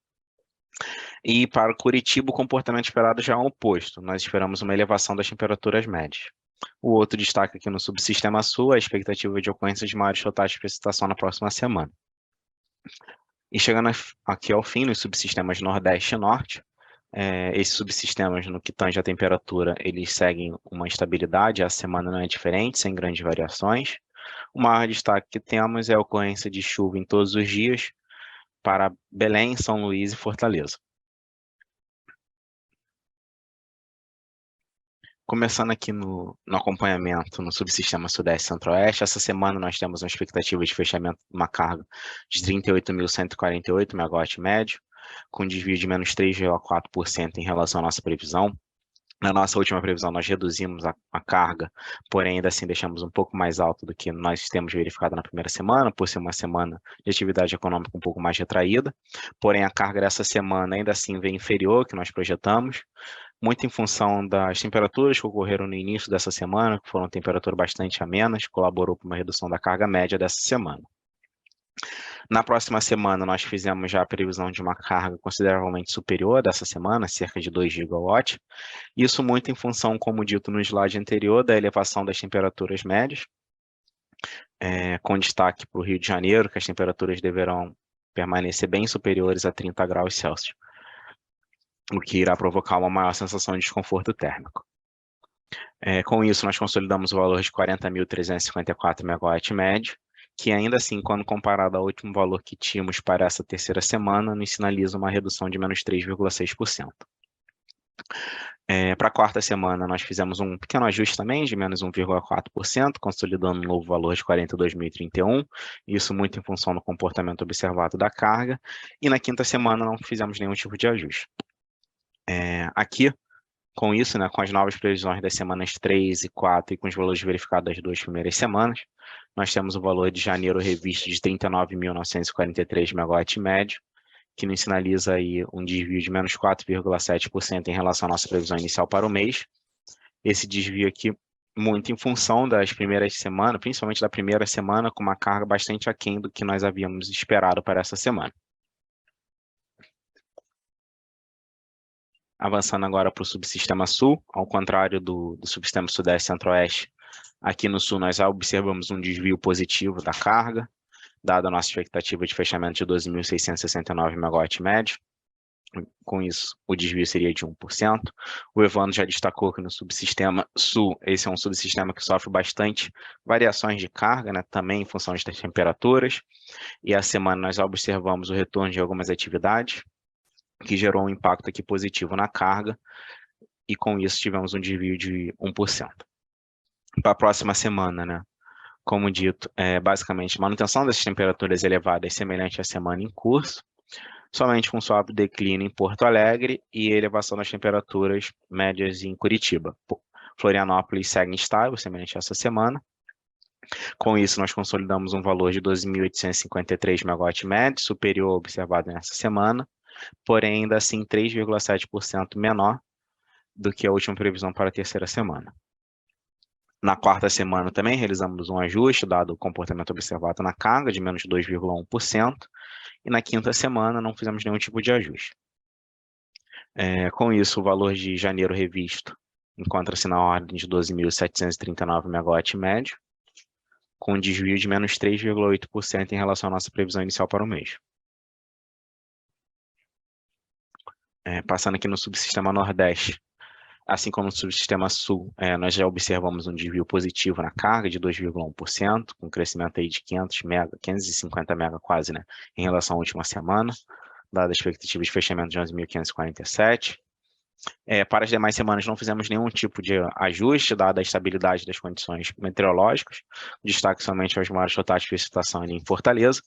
[SPEAKER 7] E para Curitiba, o comportamento esperado já é o oposto. Nós esperamos uma elevação das temperaturas médias. O outro destaque aqui no subsistema sul é a expectativa de ocorrência de maiores totais de precipitação na próxima semana. E chegando aqui ao fim, nos subsistemas nordeste e norte, esses subsistemas, no que tange a temperatura, eles seguem uma estabilidade, a semana não é diferente, sem grandes variações. O maior destaque que temos é a ocorrência de chuva em todos os dias para Belém, São Luís e Fortaleza. Começando aqui no acompanhamento no subsistema Sudeste e Centro-Oeste, essa semana nós temos uma expectativa de fechamento de uma carga de 38.148 MW médio, com desvio de menos 3,4% em relação à nossa previsão. Na nossa última previsão, nós reduzimos a carga, porém, ainda assim, deixamos um pouco mais alto do que nós temos verificado na primeira semana, por ser uma semana de atividade econômica um pouco mais retraída. Porém, a carga dessa semana, ainda assim, vem inferior ao que nós projetamos, muito em função das temperaturas que ocorreram no início dessa semana, que foram temperaturas bastante amenas, colaborou para uma redução da carga média dessa semana. Na próxima semana, nós fizemos já a previsão de uma carga consideravelmente superior dessa semana, cerca de 2 gigawatts. Isso muito em função, como dito no slide anterior, da elevação das temperaturas médias, com destaque para o Rio de Janeiro, que as temperaturas deverão permanecer bem superiores a 30 graus Celsius, o que irá provocar uma maior sensação de desconforto térmico. Com isso, nós consolidamos o valor de 40.354 MW médio, que ainda assim, quando comparado ao último valor que tínhamos para essa terceira semana, nos sinaliza uma redução de menos 3,6%. Para a quarta semana, nós fizemos um pequeno ajuste também, de menos 1,4%, consolidando um novo valor de 42.031, isso muito em função do comportamento observado da carga, e na quinta semana não fizemos nenhum tipo de ajuste. Aqui, com isso, com as novas previsões das semanas 3 e 4 e com os valores verificados das 2 primeiras semanas, nós temos o valor de janeiro revisto de 39.943 MW médio, que nos sinaliza aí um desvio de menos 4,7% em relação à nossa previsão inicial para o mês. Esse desvio aqui, muito em função das primeiras semanas, principalmente da primeira semana, com uma carga bastante aquém do que nós havíamos esperado para essa semana. Avançando agora para o subsistema sul, ao contrário do subsistema sudeste e centro-oeste, aqui no sul nós observamos um desvio positivo da carga, dada a nossa expectativa de fechamento de 12.669 MW médio. Com isso, o desvio seria de 1%. O Evandro já destacou que no subsistema sul, esse é um subsistema que sofre bastante variações de carga, também em função das temperaturas. E a semana nós observamos o retorno de algumas atividades, que gerou um impacto aqui positivo na carga, e com isso tivemos um desvio de 1%. Para a próxima semana, como dito, basicamente manutenção dessas temperaturas elevadas semelhante à semana em curso, somente com suave declínio em Porto Alegre e elevação das temperaturas médias em Curitiba. Florianópolis segue estável, semelhante a essa semana. Com isso, nós consolidamos um valor de 12.853 MW médio, superior ao observado nessa semana, porém ainda assim 3,7% menor do que a última previsão para a terceira semana. Na quarta semana também realizamos um ajuste, dado o comportamento observado na carga, de menos 2,1%, e na quinta semana não fizemos nenhum tipo de ajuste. Com isso, o valor de janeiro revisto encontra-se na ordem de 12.739 MW médio, com um desvio de menos 3,8% em relação à nossa previsão inicial para o mês. Passando aqui no subsistema Nordeste, assim como no subsistema Sul, nós já observamos um desvio positivo na carga de 2,1%, com crescimento aí de 550 MB quase, em relação à última semana, dada a expectativa de fechamento de 11.547. Para as demais semanas não fizemos nenhum tipo de ajuste, dada a estabilidade das condições meteorológicas, destaque somente aos maiores totais de precipitação ali em Fortaleza,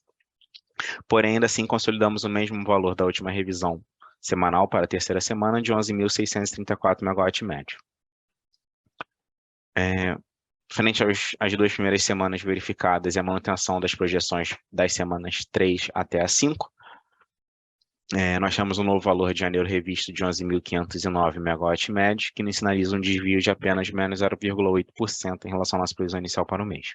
[SPEAKER 7] porém ainda assim consolidamos o mesmo valor da última revisão semanal para a terceira semana de 11.634 MW médio. frente às 2 primeiras semanas verificadas e a manutenção das projeções das semanas 3 até a 5, nós temos um novo valor de janeiro revisto de 11.509 MW médios, que nos sinaliza um desvio de apenas menos 0,8% em relação à nossa previsão inicial para o mês.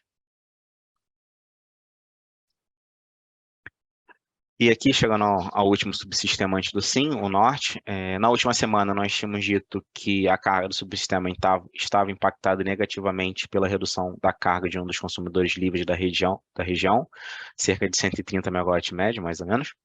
[SPEAKER 7] E aqui, chegando ao último subsistema antes do SIM, o norte, na última semana nós tínhamos dito que a carga do subsistema estava impactada negativamente pela redução da carga de um dos consumidores livres da região, cerca de 130 MW médio, mais ou menos.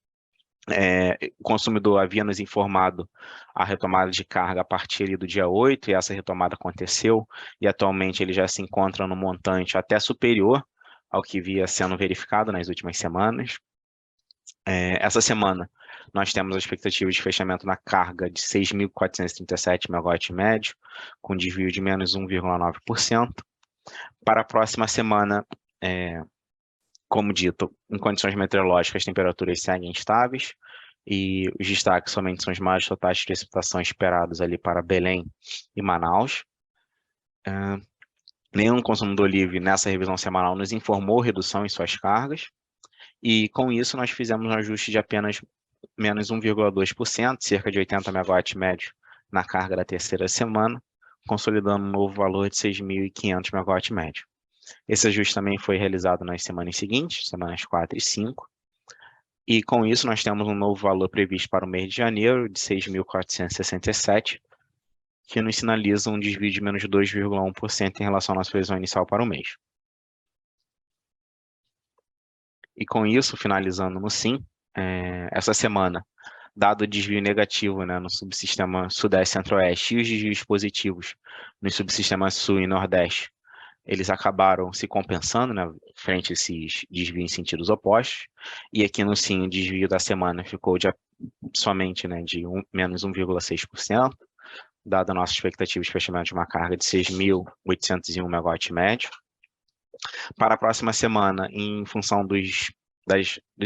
[SPEAKER 7] O consumidor havia nos informado a retomada de carga a partir ali do dia 8, e essa retomada aconteceu, e atualmente ele já se encontra no montante até superior ao que via sendo verificado nas últimas semanas. Essa semana, nós temos a expectativa de fechamento na carga de 6.437 MW médio, com desvio de menos 1,9%. Para a próxima semana, como dito, em condições meteorológicas, as temperaturas seguem estáveis, e os destaques somente são os maiores totais de precipitação esperados ali para Belém e Manaus. Nenhum consumidor livre nessa revisão semanal nos informou redução em suas cargas, e com isso nós fizemos um ajuste de apenas menos 1,2%, cerca de 80 MW médio na carga da terceira semana, consolidando um novo valor de 6.500 MW médio. Esse ajuste também foi realizado nas semanas seguintes, semanas 4 e 5, e com isso nós temos um novo valor previsto para o mês de janeiro de 6.467, que nos sinaliza um desvio de menos 2,1% em relação à nossa previsão inicial para o mês. E com isso, finalizando no SIM, essa semana, dado o desvio negativo, no subsistema Sudeste Centro-Oeste e os desvios positivos nos subsistemas Sul e Nordeste, eles acabaram se compensando, frente a esses desvios em sentidos opostos, e aqui no SIM o desvio da semana ficou somente de menos 1,6%, dada a nossa expectativa de fechamento de uma carga de 6.801 MW médio. Para a próxima semana, em função dos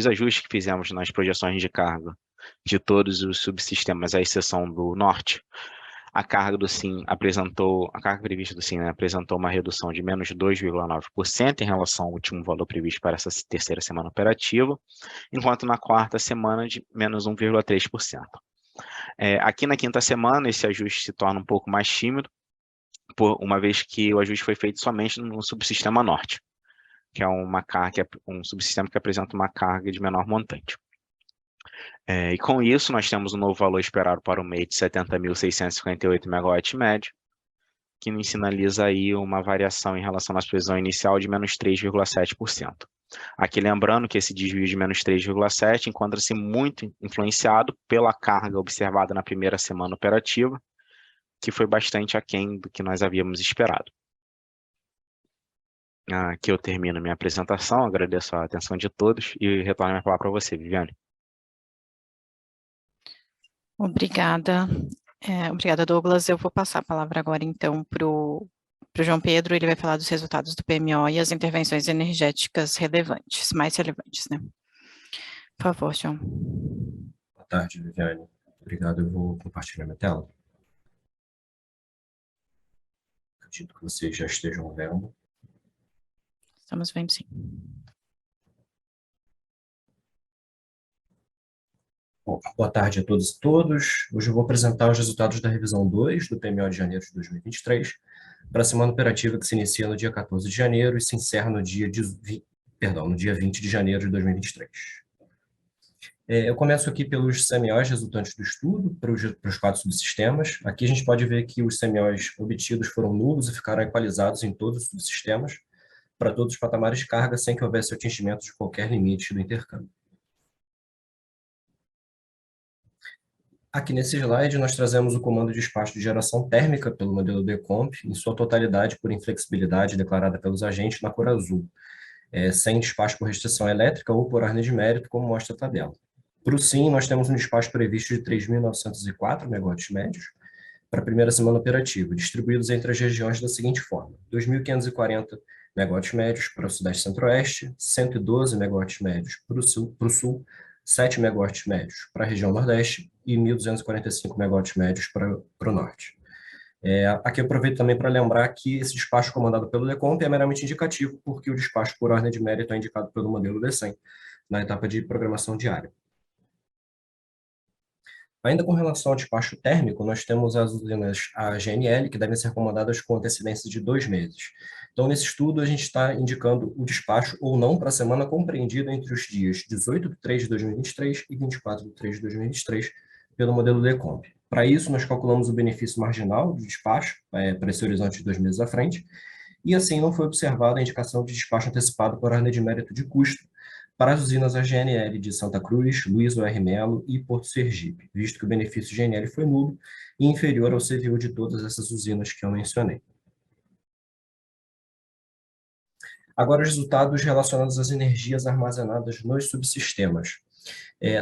[SPEAKER 7] ajustes que fizemos nas projeções de carga de todos os subsistemas, à exceção do norte, a carga prevista do SIM apresentou uma redução de menos 2,9% em relação ao último valor previsto para essa terceira semana operativa, enquanto na quarta semana de menos 1,3%. Aqui na quinta semana, esse ajuste se torna um pouco mais tímido, uma vez que o ajuste foi feito somente no subsistema norte, que é um subsistema que apresenta uma carga de menor montante. E com isso, nós temos um novo valor esperado para o mês de 70.658 MW médio, que nos sinaliza aí uma variação em relação à nossa previsão inicial de menos 3,7%. Aqui lembrando que esse desvio de menos 3,7% encontra-se muito influenciado pela carga observada na primeira semana operativa, que foi bastante aquém do que nós havíamos esperado. Aqui eu termino minha apresentação, agradeço a atenção de todos e retorno a minha palavra para você, Viviane.
[SPEAKER 1] Obrigada. Obrigada, Douglas. Eu vou passar a palavra agora, então, para o João Pedro. Ele vai falar dos resultados do PMO e as intervenções energéticas mais relevantes, Por favor, João.
[SPEAKER 8] Boa tarde, Viviane. Obrigado. Eu vou compartilhar minha tela. Acredito que vocês já estejam vendo.
[SPEAKER 1] Estamos vendo, sim.
[SPEAKER 8] Bom, boa tarde a todos e todas. Hoje eu vou apresentar os resultados da revisão 2 do PMO de janeiro de 2023 para a semana operativa que se inicia no dia 14 de janeiro e se encerra no dia 20 de janeiro de 2023. Eu começo aqui pelos CMOs resultantes do estudo, para os 4 subsistemas. Aqui a gente pode ver que os CMOs obtidos foram nulos e ficaram equalizados em todos os subsistemas, para todos os patamares de carga, sem que houvesse atingimento de qualquer limite do intercâmbio. Aqui nesse slide, nós trazemos o comando de despacho de geração térmica pelo modelo DECOMP, em sua totalidade por inflexibilidade declarada pelos agentes na cor azul, sem despacho por restrição elétrica ou por ordem de mérito, como mostra a tabela. Para o SIM, nós temos um despacho previsto de 3.904 MW médios para a primeira semana operativa, distribuídos entre as regiões da seguinte forma: 2.540 MW médios para o Sudeste Centro-Oeste, 112 MW médios para o Sul, 7 MW médios para a região Nordeste e 1.245 MW médios para o Norte. Aqui eu aproveito também para lembrar que esse despacho comandado pelo DECOMP é meramente indicativo, porque o despacho por ordem de mérito é indicado pelo modelo DECEM, na etapa de programação diária. Ainda com relação ao despacho térmico, nós temos as usinas a GNL, que devem ser comandadas com antecedência de 2 meses. Então, nesse estudo, a gente está indicando o despacho ou não para a semana compreendida entre os dias 18 de 3 de 2023 e 24 de 3 de 2023, pelo modelo DECOMP. Para isso, nós calculamos o benefício marginal do despacho, para esse horizonte de 2 meses à frente, e assim não foi observada a indicação de despacho antecipado por ordem de mérito de custo para as usinas AGNL de Santa Cruz, Luiz OR Melo e Porto Sergipe, visto que o benefício GNL foi nulo e inferior ao CVU de todas essas usinas que eu mencionei. Agora, os resultados relacionados às energias armazenadas nos subsistemas.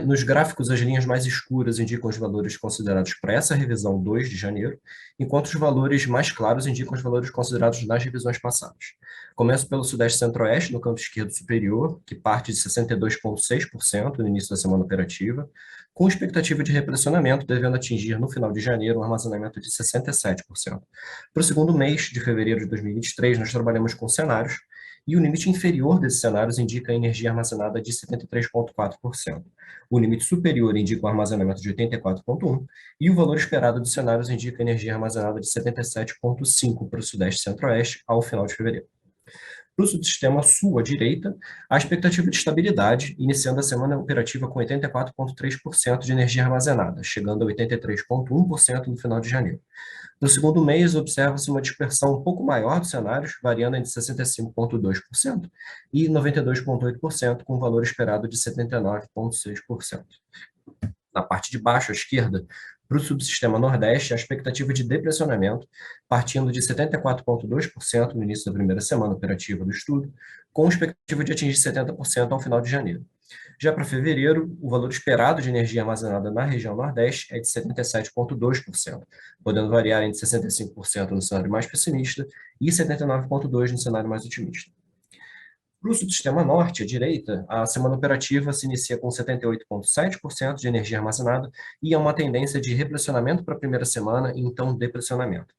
[SPEAKER 8] Nos gráficos, as linhas mais escuras indicam os valores considerados para essa revisão 2 de janeiro, enquanto os valores mais claros indicam os valores considerados nas revisões passadas. Começo pelo Sudeste Centro-Oeste, no canto esquerdo superior, que parte de 62,6% no início da semana operativa, com expectativa de repressionamento, devendo atingir no final de janeiro um armazenamento de 67%. Para o segundo mês de fevereiro de 2023, nós trabalhamos com cenários, e o limite inferior desses cenários indica a energia armazenada de 73,4%. O limite superior indica o armazenamento de 84,1%, e o valor esperado dos cenários indica a energia armazenada de 77,5% para o Sudeste e Centro-Oeste ao final de fevereiro. Para o subsistema Sul, à direita, a expectativa de estabilidade, iniciando a semana operativa com 84,3% de energia armazenada, chegando a 83,1% no final de janeiro. No segundo mês, observa-se uma dispersão um pouco maior dos cenários, variando entre 65,2% e 92,8%, com o valor esperado de 79,6%. Na parte de baixo, à esquerda, para o subsistema Nordeste, a expectativa de depressionamento, partindo de 74,2% no início da primeira semana operativa do estudo, com expectativa de atingir 70% ao final de janeiro. Já para fevereiro, o valor esperado de energia armazenada na região Nordeste é de 77,2%, podendo variar entre 65% no cenário mais pessimista e 79,2% no cenário mais otimista. Para o subsistema Norte, à direita, a semana operativa se inicia com 78,7% de energia armazenada e há uma tendência de repressionamento para a primeira semana e então depressionamento,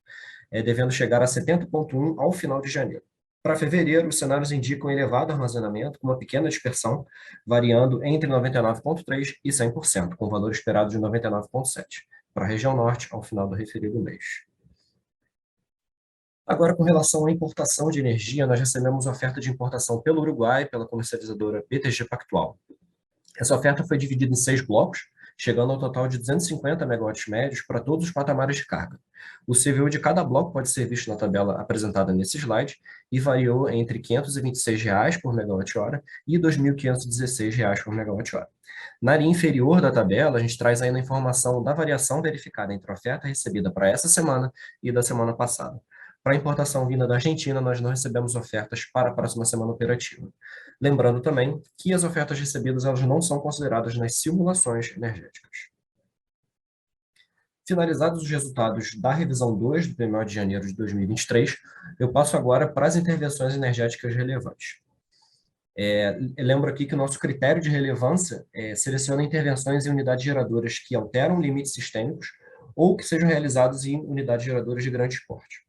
[SPEAKER 8] devendo chegar a 70,1% ao final de janeiro. Para fevereiro, os cenários indicam elevado armazenamento com uma pequena dispersão, variando entre 99,3% e 100%, com valor esperado de 99,7%, para a região Norte ao final do referido mês. Agora, com relação à importação de energia, nós recebemos oferta de importação pelo Uruguai, pela comercializadora BTG Pactual. Essa oferta foi dividida em 6 blocos, chegando ao total de 250 megawatts médios para todos os patamares de carga. O CVU de cada bloco pode ser visto na tabela apresentada nesse slide e variou entre R$ 526 por megawatt-hora e R$ 2.516 por megawatt-hora. Na área inferior da tabela, a gente traz ainda a informação da variação verificada entre a oferta recebida para essa semana e da semana passada. Para a importação vinda da Argentina, nós não recebemos ofertas para a próxima semana operativa. Lembrando também que as ofertas recebidas elas não são consideradas nas simulações energéticas. Finalizados os resultados da revisão 2 do PMO de janeiro de 2023, eu passo agora para as intervenções energéticas relevantes. Lembro aqui que o nosso critério de relevância seleciona intervenções em unidades geradoras que alteram limites sistêmicos ou que sejam realizadas em unidades geradoras de grande porte.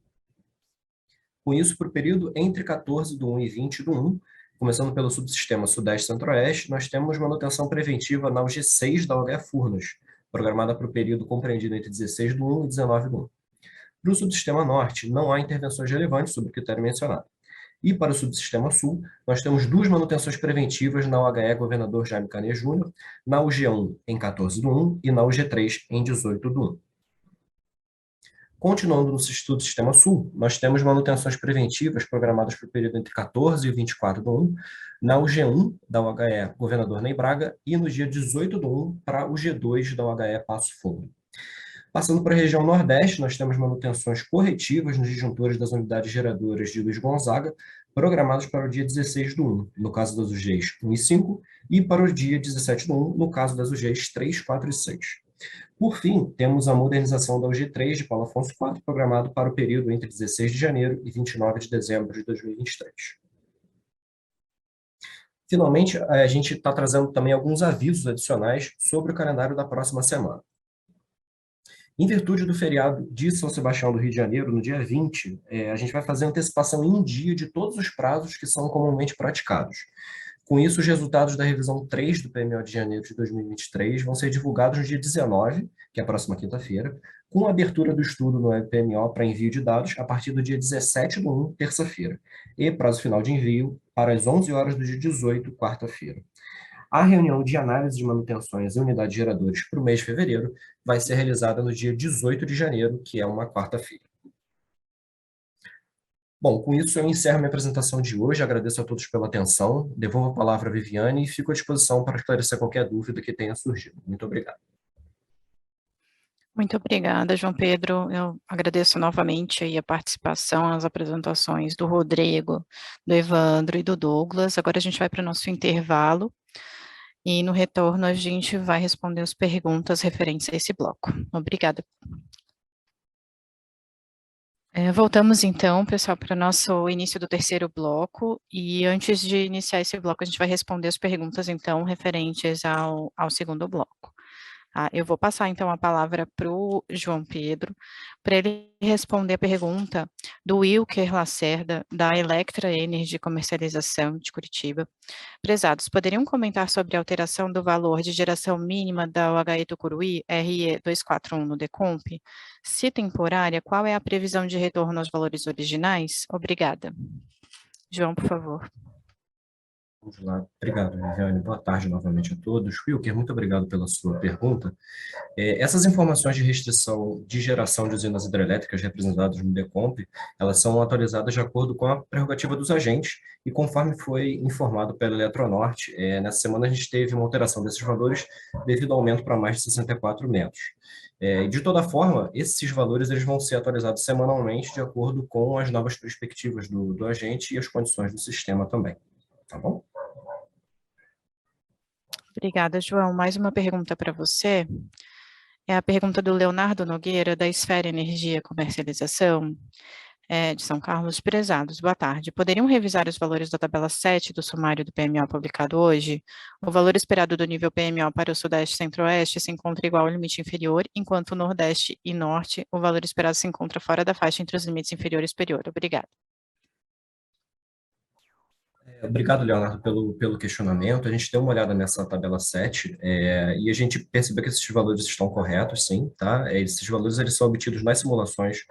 [SPEAKER 8] Com isso, para o período entre 14/1 e 20/1, começando pelo subsistema Sudeste Centro-Oeste, nós temos manutenção preventiva na UG6 da OH Furnas, programada para o período compreendido entre 16/1 e 19/1. Para o subsistema Norte, não há intervenções relevantes sobre o critério mencionado. E para o subsistema Sul, nós temos 2 manutenções preventivas na OHE Governador Jaime Canet Júnior, na UG1 em 14/1 e na UG3 em 18/1. Continuando no subsistema Sul, nós temos manutenções preventivas programadas para o período entre 14 e 24/1, na UG1 da OHE Governador Ney Braga e no dia 18/1 para o G2 da OHE Passo Fundo. Passando para a região Nordeste, nós temos manutenções corretivas nos disjuntores das unidades geradoras de Luiz Gonzaga, programados para o dia 16/1, no caso das UGs 1 e 5, e para o dia 17/1, no caso das UGs 3, 4 e 6. Por fim, temos a modernização da UG3 de Paulo Afonso IV, programado para o período entre 16 de janeiro e 29 de dezembro de 2023. Finalmente, a gente está trazendo também alguns avisos adicionais sobre o calendário da próxima semana. Em virtude do feriado de São Sebastião do Rio de Janeiro, no dia 20, a gente vai fazer antecipação em dia de todos os prazos que são comumente praticados. Com isso, os resultados da revisão 3 do PMO de janeiro de 2023 vão ser divulgados no dia 19, que é a próxima quinta-feira, com a abertura do estudo no PMO para envio de dados a partir do dia 17/1, terça-feira, e prazo final de envio para as 11 horas do dia 18, quarta-feira. A reunião de análise de manutenções e unidades de geradores para o mês de fevereiro vai ser realizada no dia 18 de janeiro, que é uma quarta-feira. Bom, com isso eu encerro minha apresentação de hoje, agradeço a todos pela atenção, devolvo a palavra à Viviane e fico à disposição para esclarecer qualquer dúvida que tenha surgido. Muito obrigado.
[SPEAKER 1] Muito obrigada, João Pedro. Eu agradeço novamente aí a participação, as apresentações do Rodrigo, do Evandro e do Douglas. Agora a gente vai para o nosso intervalo e no retorno a gente vai responder as perguntas referentes a esse bloco. Obrigada. Voltamos então, pessoal, para o nosso início do terceiro bloco, e antes de iniciar esse bloco, a gente vai responder as perguntas, então, referentes ao segundo bloco. Eu vou passar, então, a palavra para o João Pedro, para ele responder a pergunta do Wilker Lacerda, da Electra Energy Comercialização de Curitiba. Prezados, poderiam comentar sobre a alteração do valor de geração mínima da UHE Tucuruí, RE 241 no DECOMP? Se temporária, qual é a previsão de retorno aos valores originais? Obrigada. João, por favor.
[SPEAKER 8] Vamos lá. Obrigado, Viviane. Boa tarde novamente a todos. Wilker, muito obrigado pela sua pergunta. Essas informações de restrição de geração de usinas hidrelétricas representadas no DECOMP, elas são atualizadas de acordo com a prerrogativa dos agentes e conforme foi informado pela Eletronorte, nessa semana a gente teve uma alteração desses valores devido ao aumento para mais de 64 metros. De toda forma, esses valores eles vão ser atualizados semanalmente de acordo com as novas perspectivas do agente e as condições do sistema também. Tá bom?
[SPEAKER 1] Obrigada, João. Mais uma pergunta para você. É a pergunta do Leonardo Nogueira, da Esfera Energia Comercialização, de São Carlos. Prezados, boa tarde. Poderiam revisar os valores da tabela 7 do sumário do PMO publicado hoje? O valor esperado do nível PMO para o Sudeste e Centro-Oeste se encontra igual ao limite inferior, enquanto o Nordeste e Norte, o valor esperado se encontra fora da faixa entre os limites inferior e superior. Obrigada.
[SPEAKER 8] Obrigado, Leonardo, pelo questionamento. A gente deu uma olhada nessa tabela 7 e a gente percebeu que esses valores estão corretos, sim, tá? Esses valores eles são obtidos nas simulações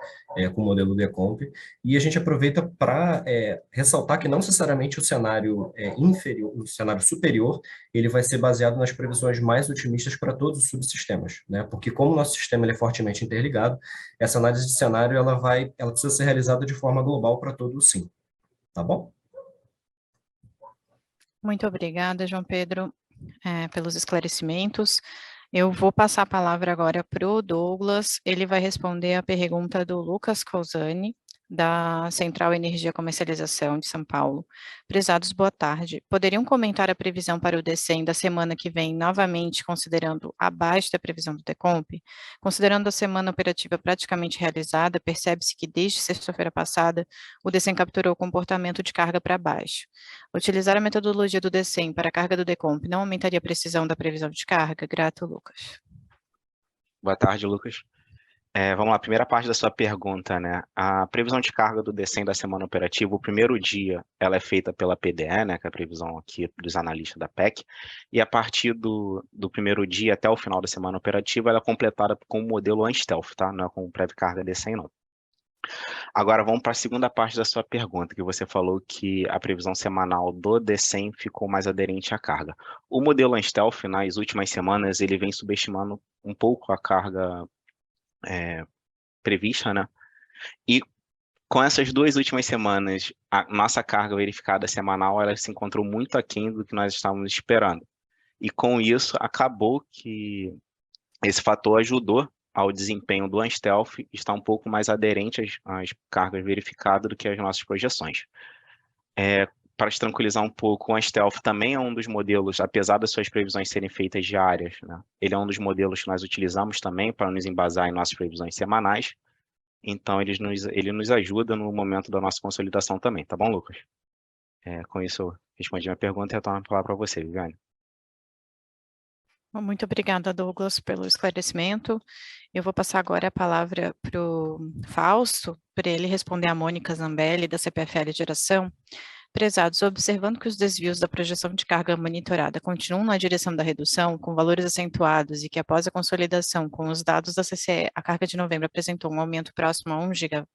[SPEAKER 8] com o modelo DECOMP e a gente aproveita para ressaltar que não necessariamente o cenário inferior, o cenário superior, ele vai ser baseado nas previsões mais otimistas para todos os subsistemas, né? Porque como o nosso sistema ele é fortemente interligado, essa análise de cenário ela precisa ser realizada de forma global para todo o sim, tá bom?
[SPEAKER 1] Muito obrigada, João Pedro, pelos esclarecimentos. Eu vou passar a palavra agora para o Douglas, ele vai responder a pergunta do Lucas Cousani, da Central Energia Comercialização de São Paulo. Prezados, boa tarde. Poderiam comentar a previsão para o DECEM da semana que vem, novamente considerando abaixo da previsão do DECOMP? Considerando a semana operativa praticamente realizada, percebe-se que desde sexta-feira passada, o DECEM capturou o comportamento de carga para baixo. Utilizar a metodologia do DECEM para a carga do DECOMP não aumentaria a precisão da previsão de carga? Grato, Lucas.
[SPEAKER 7] Boa tarde, Lucas. Vamos lá, primeira parte da sua pergunta, né? A previsão de carga do DECEM da semana operativa, o primeiro dia, ela é feita pela PDE, né? Que é a previsão aqui dos analistas da PEC, e a partir do primeiro dia até o final da semana operativa, ela é completada com o modelo Unstealth, tá? Não é com pré-carga DECEM, não. Agora vamos para a segunda parte da sua pergunta, que você falou que a previsão semanal do DECEM ficou mais aderente à carga. O modelo Unstealth, nas últimas semanas, ele vem subestimando um pouco a carga prevista, né? E com essas duas últimas semanas, a nossa carga verificada semanal, ela se encontrou muito aquém do que nós estávamos esperando. E com isso, acabou que esse fator ajudou ao desempenho do Unstealth estar um pouco mais aderente às cargas verificadas do que as nossas projeções. Para te tranquilizar um pouco, o Unstealth também é um dos modelos, apesar das suas previsões serem feitas diárias, né? Ele é um dos modelos que nós utilizamos também para nos embasar em nossas previsões semanais. Então, ele nos ajuda no momento da nossa consolidação também, tá bom, Lucas? Com isso, eu respondi minha pergunta e retorno a palavra para você, Viviane.
[SPEAKER 1] Muito obrigada, Douglas, pelo esclarecimento. Eu vou passar agora a palavra para o Fausto, para ele responder a Mônica Zambelli, da CPFL Geração. Prezados, observando que os desvios da projeção de carga monitorada continuam na direção da redução, com valores acentuados, e que após a consolidação com os dados da CCE, a carga de novembro apresentou um aumento próximo a 1 giga,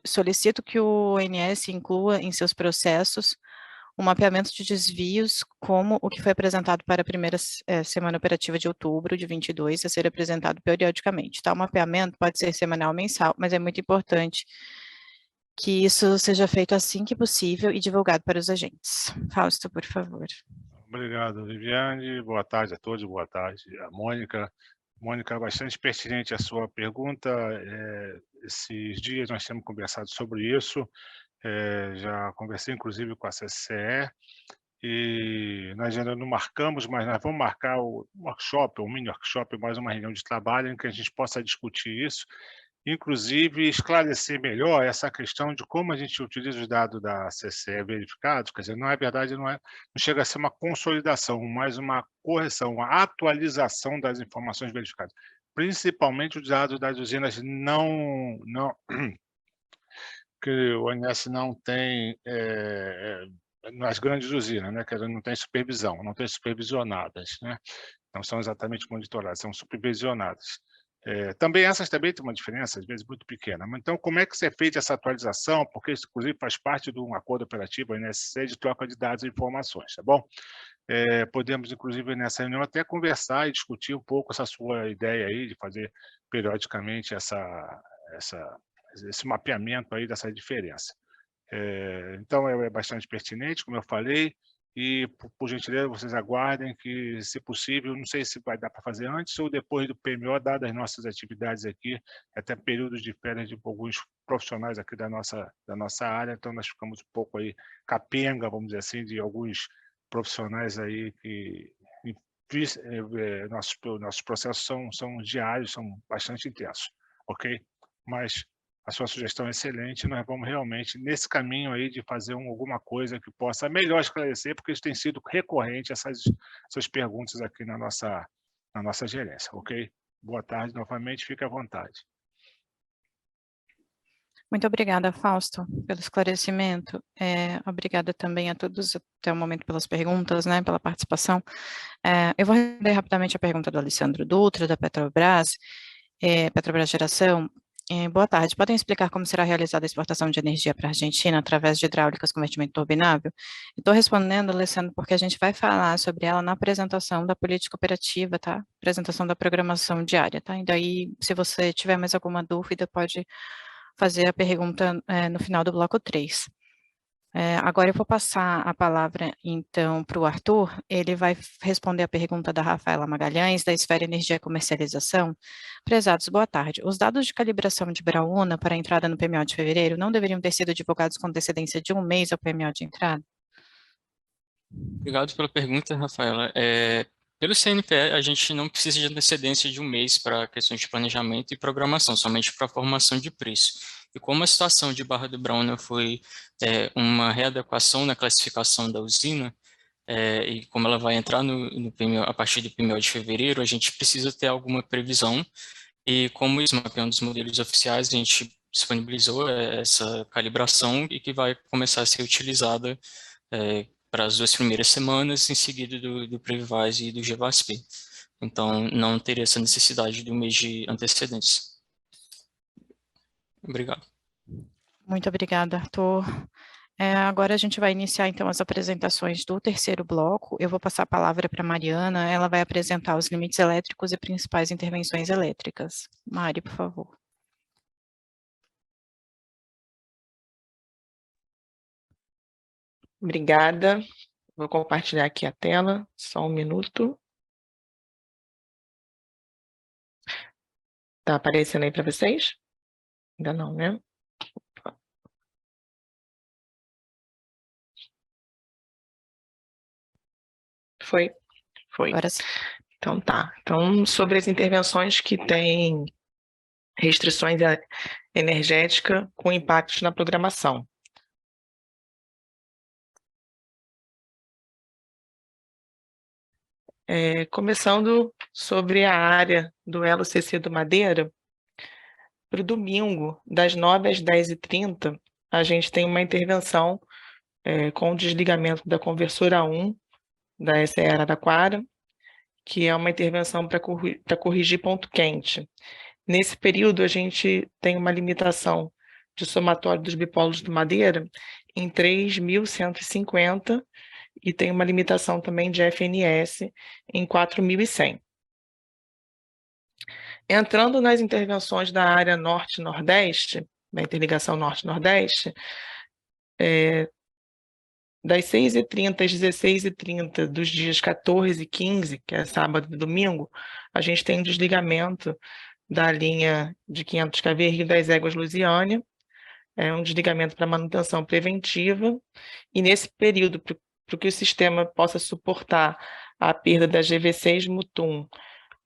[SPEAKER 1] solicito que o ONS inclua em seus processos um mapeamento de desvios como o que foi apresentado para a primeira semana operativa de outubro de 22, a ser apresentado periodicamente. Tal mapeamento pode ser semanal ou mensal, mas é muito importante que isso seja feito assim que possível e divulgado para os agentes. Fausto, por favor.
[SPEAKER 9] Obrigado, Viviane. Boa tarde a todos, boa tarde a Mônica. Mônica, bastante pertinente a sua pergunta. Esses dias nós temos conversado sobre isso. Já conversei, inclusive, com a CCE, e nós ainda não marcamos, mas nós vamos marcar o workshop, o mini workshop, mais uma reunião de trabalho em que a gente possa discutir isso, inclusive esclarecer melhor essa questão de como a gente utiliza os dados da CCE verificados. Quer dizer, não é verdade, não chega a ser uma consolidação, mas uma correção, uma atualização das informações verificadas, principalmente os dados das usinas que o ONS não tem nas grandes usinas, né? Quer dizer, não tem supervisão, não tem supervisionadas, né? Não são exatamente monitoradas, são supervisionadas. Também essas também têm uma diferença, às vezes, muito pequena. Mas, então, como é que é feita essa atualização? Porque isso, inclusive, faz parte de um acordo operativo ONSC de troca de dados e informações, tá bom? Podemos, inclusive, nessa reunião, até conversar e discutir um pouco essa sua ideia aí de fazer periodicamente esse mapeamento aí dessa diferença. Então, é bastante pertinente, como eu falei, e, por gentileza, vocês aguardem que, se possível, não sei se vai dar para fazer antes ou depois do PMO, dadas as nossas atividades aqui, até períodos de férias de alguns profissionais aqui da nossa área, então nós ficamos um pouco aí capenga, vamos dizer assim, de alguns profissionais aí que nossos processos são diários, são bastante intensos, ok? Mas a sua sugestão é excelente, nós vamos realmente nesse caminho aí de fazer alguma coisa que possa melhor esclarecer, porque isso tem sido recorrente, essas perguntas aqui na nossa gerência, ok? Boa tarde novamente, fique à vontade.
[SPEAKER 1] Muito obrigada, Fausto, pelo esclarecimento. Obrigada também a todos até o momento pelas perguntas, né, pela participação. Eu vou responder rapidamente a pergunta do Alessandro Dutra, da Petrobras, Petrobras Geração. Boa tarde. Podem explicar como será realizada a exportação de energia para a Argentina através de hidráulicas com vertimento turbinável? Estou respondendo, Alessandro, porque a gente vai falar sobre ela na apresentação da política operativa, tá? Apresentação da programação diária, tá? E daí, se você tiver mais alguma dúvida, pode fazer a pergunta no final do bloco 3. Agora eu vou passar a palavra, então, para o Arthur. Ele vai responder a pergunta da Rafaela Magalhães, da Esfera Energia e Comercialização. Prezados, boa tarde. Os dados de calibração de Brauna para a entrada no PMO de fevereiro não deveriam ter sido divulgados com antecedência de um mês ao PMO de entrada?
[SPEAKER 3] Obrigado pela pergunta, Rafaela. Pelo CNPE, a gente não precisa de antecedência de um mês para questões de planejamento e programação, somente para formação de preço. E como a situação de Barra do Brauna foi uma readequação na classificação da usina, e como ela vai entrar no PMO, a partir do PMO de fevereiro, a gente precisa ter alguma previsão, e como isso é um dos modelos oficiais, a gente disponibilizou essa calibração e que vai começar a ser utilizada para as 2 primeiras semanas, em seguida do Previvaz e do GVASP. Então, não teria essa necessidade do mês de antecedência. Obrigado.
[SPEAKER 1] Muito obrigada, Arthur. Agora a gente vai iniciar, então, as apresentações do terceiro bloco. Eu vou passar a palavra para a Mariana, ela vai apresentar os limites elétricos e principais intervenções elétricas. Mari, por favor.
[SPEAKER 10] Obrigada. Vou compartilhar aqui a tela, só um minuto. Tá aparecendo aí para vocês? Ainda não, né? Foi? Foi.
[SPEAKER 1] Agora sim.
[SPEAKER 10] Então tá. Então, sobre as intervenções que têm restrições energéticas com impactos na programação. Começando sobre a área do Elo CC do Madeira, para o domingo, das 9 às 10h30, a gente tem uma intervenção com o desligamento da conversora 1 da SE Araraquara, que é uma intervenção para corrigir ponto quente. Nesse período, a gente tem uma limitação de somatório dos bipolos do Madeira em 3.150 e tem uma limitação também de FNS em 4.100. Entrando nas intervenções da área norte-nordeste, da interligação norte-nordeste, das 6h30 às 16h30 dos dias 14 e 15, que é sábado e domingo, a gente tem um desligamento da linha de 500 kV Rio das Éguas Lusiânia, um desligamento para manutenção preventiva, e nesse período, para que o sistema possa suportar a perda da GV6 Mutum,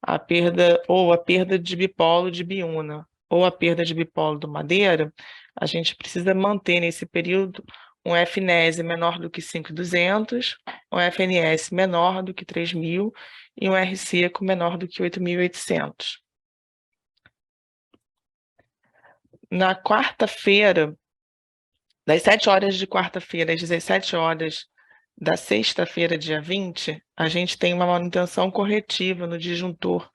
[SPEAKER 10] a perda de bipolo de Biúna, ou a perda de bipolo do Madeira, a gente precisa manter nesse período um FNS menor do que 5.200, um FNS menor do que 3.000 e um R-seco menor do que 8.800. Na quarta-feira, das 7 horas de quarta-feira às 17 horas da sexta-feira, dia 20, a gente tem uma manutenção corretiva no disjuntor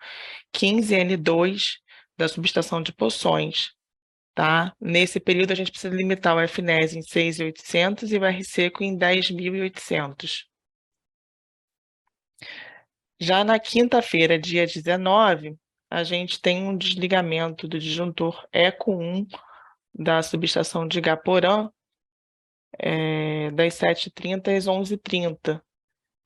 [SPEAKER 10] 15N2 da subestação de Poções. Tá? Nesse período, a gente precisa limitar o FNES em 6.800 e o R-seco em 10.800. Já na quinta-feira, dia 19, a gente tem um desligamento do disjuntor ECO 1 da subestação de Igaporã, das 7h30 às 11h30.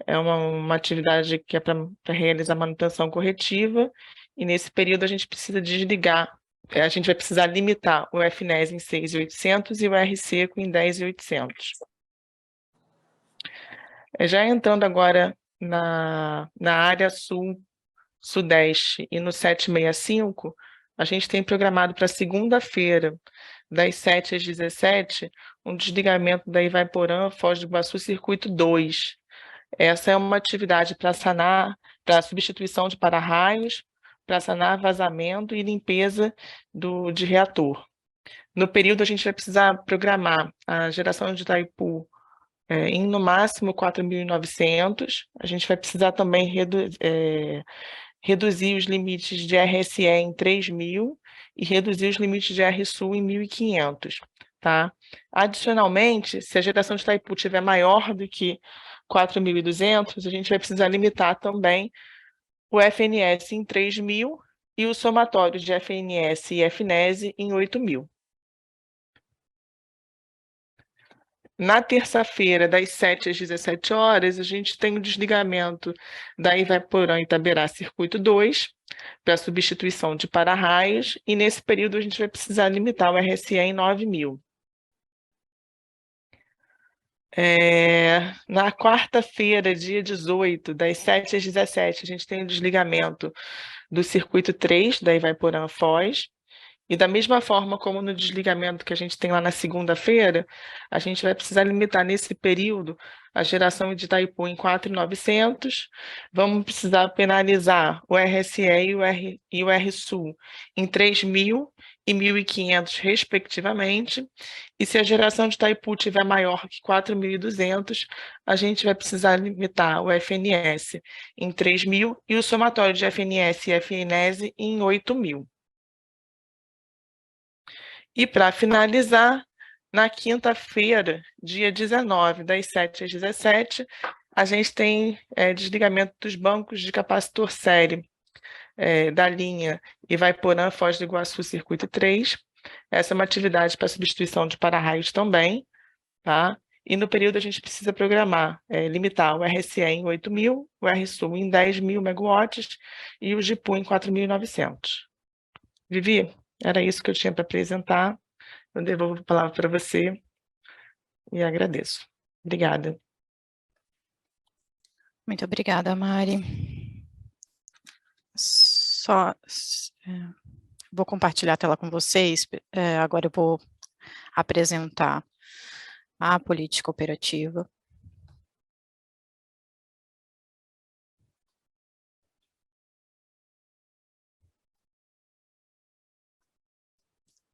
[SPEAKER 10] É uma atividade que é para realizar manutenção corretiva, e nesse período a gente precisa desligar. A gente vai precisar limitar o FNES em 6.800 e o R-seco em 10.800. Já entrando agora na área sul-sudeste e no 765, a gente tem programado para segunda-feira, das 7 às 17, um desligamento da Ivaiporã, Foz do Iguaçu, circuito 2. Essa é uma atividade para sanar, para substituição de para-raios, para sanar vazamento e limpeza de reator. No período, a gente vai precisar programar a geração de Itaipu em, no máximo, 4.900. A gente vai precisar também reduzir os limites de RSE em 3.000 e reduzir os limites de RSU em 1.500. Tá? Adicionalmente, se a geração de Itaipu estiver maior do que 4.200, a gente vai precisar limitar também o FNS em 3.000 e o somatório de FNS e FNES em 8.000. Na terça-feira, das 7 às 17 horas, a gente tem o desligamento da Ivaiporã Itaberá Circuito 2, para substituição de para-raios, e nesse período a gente vai precisar limitar o RSE em 9.000. Na quarta-feira, dia 18, das 7 às 17, a gente tem o desligamento do circuito 3 da Ivaiporã Foz, e da mesma forma como no desligamento que a gente tem lá na segunda-feira, a gente vai precisar limitar nesse período a geração de Itaipu em 4.900, vamos precisar penalizar o RSE e o RSU em 3.000 e 1.500, respectivamente, e se a geração de Itaipu tiver maior que 4.200, a gente vai precisar limitar o FNS em 3.000 e o somatório de FNS e FNES em 8.000. E para finalizar, na quinta-feira, dia 19, das 7 às 17, a gente tem desligamento dos bancos de capacitor série da linha Ivaiporã, Foz do Iguaçu, circuito 3. Essa é uma atividade para substituição de para-raios também, tá? E no período a gente precisa programar, limitar o RSE em 8.000, o RSU em 10.000 megawatts e o GPU em 4.900. Vivi, era isso que eu tinha para apresentar. Eu devolvo a palavra para você e agradeço. Obrigada.
[SPEAKER 1] Muito obrigada, Mari. Vou compartilhar a tela com vocês. Agora eu vou apresentar a política operativa.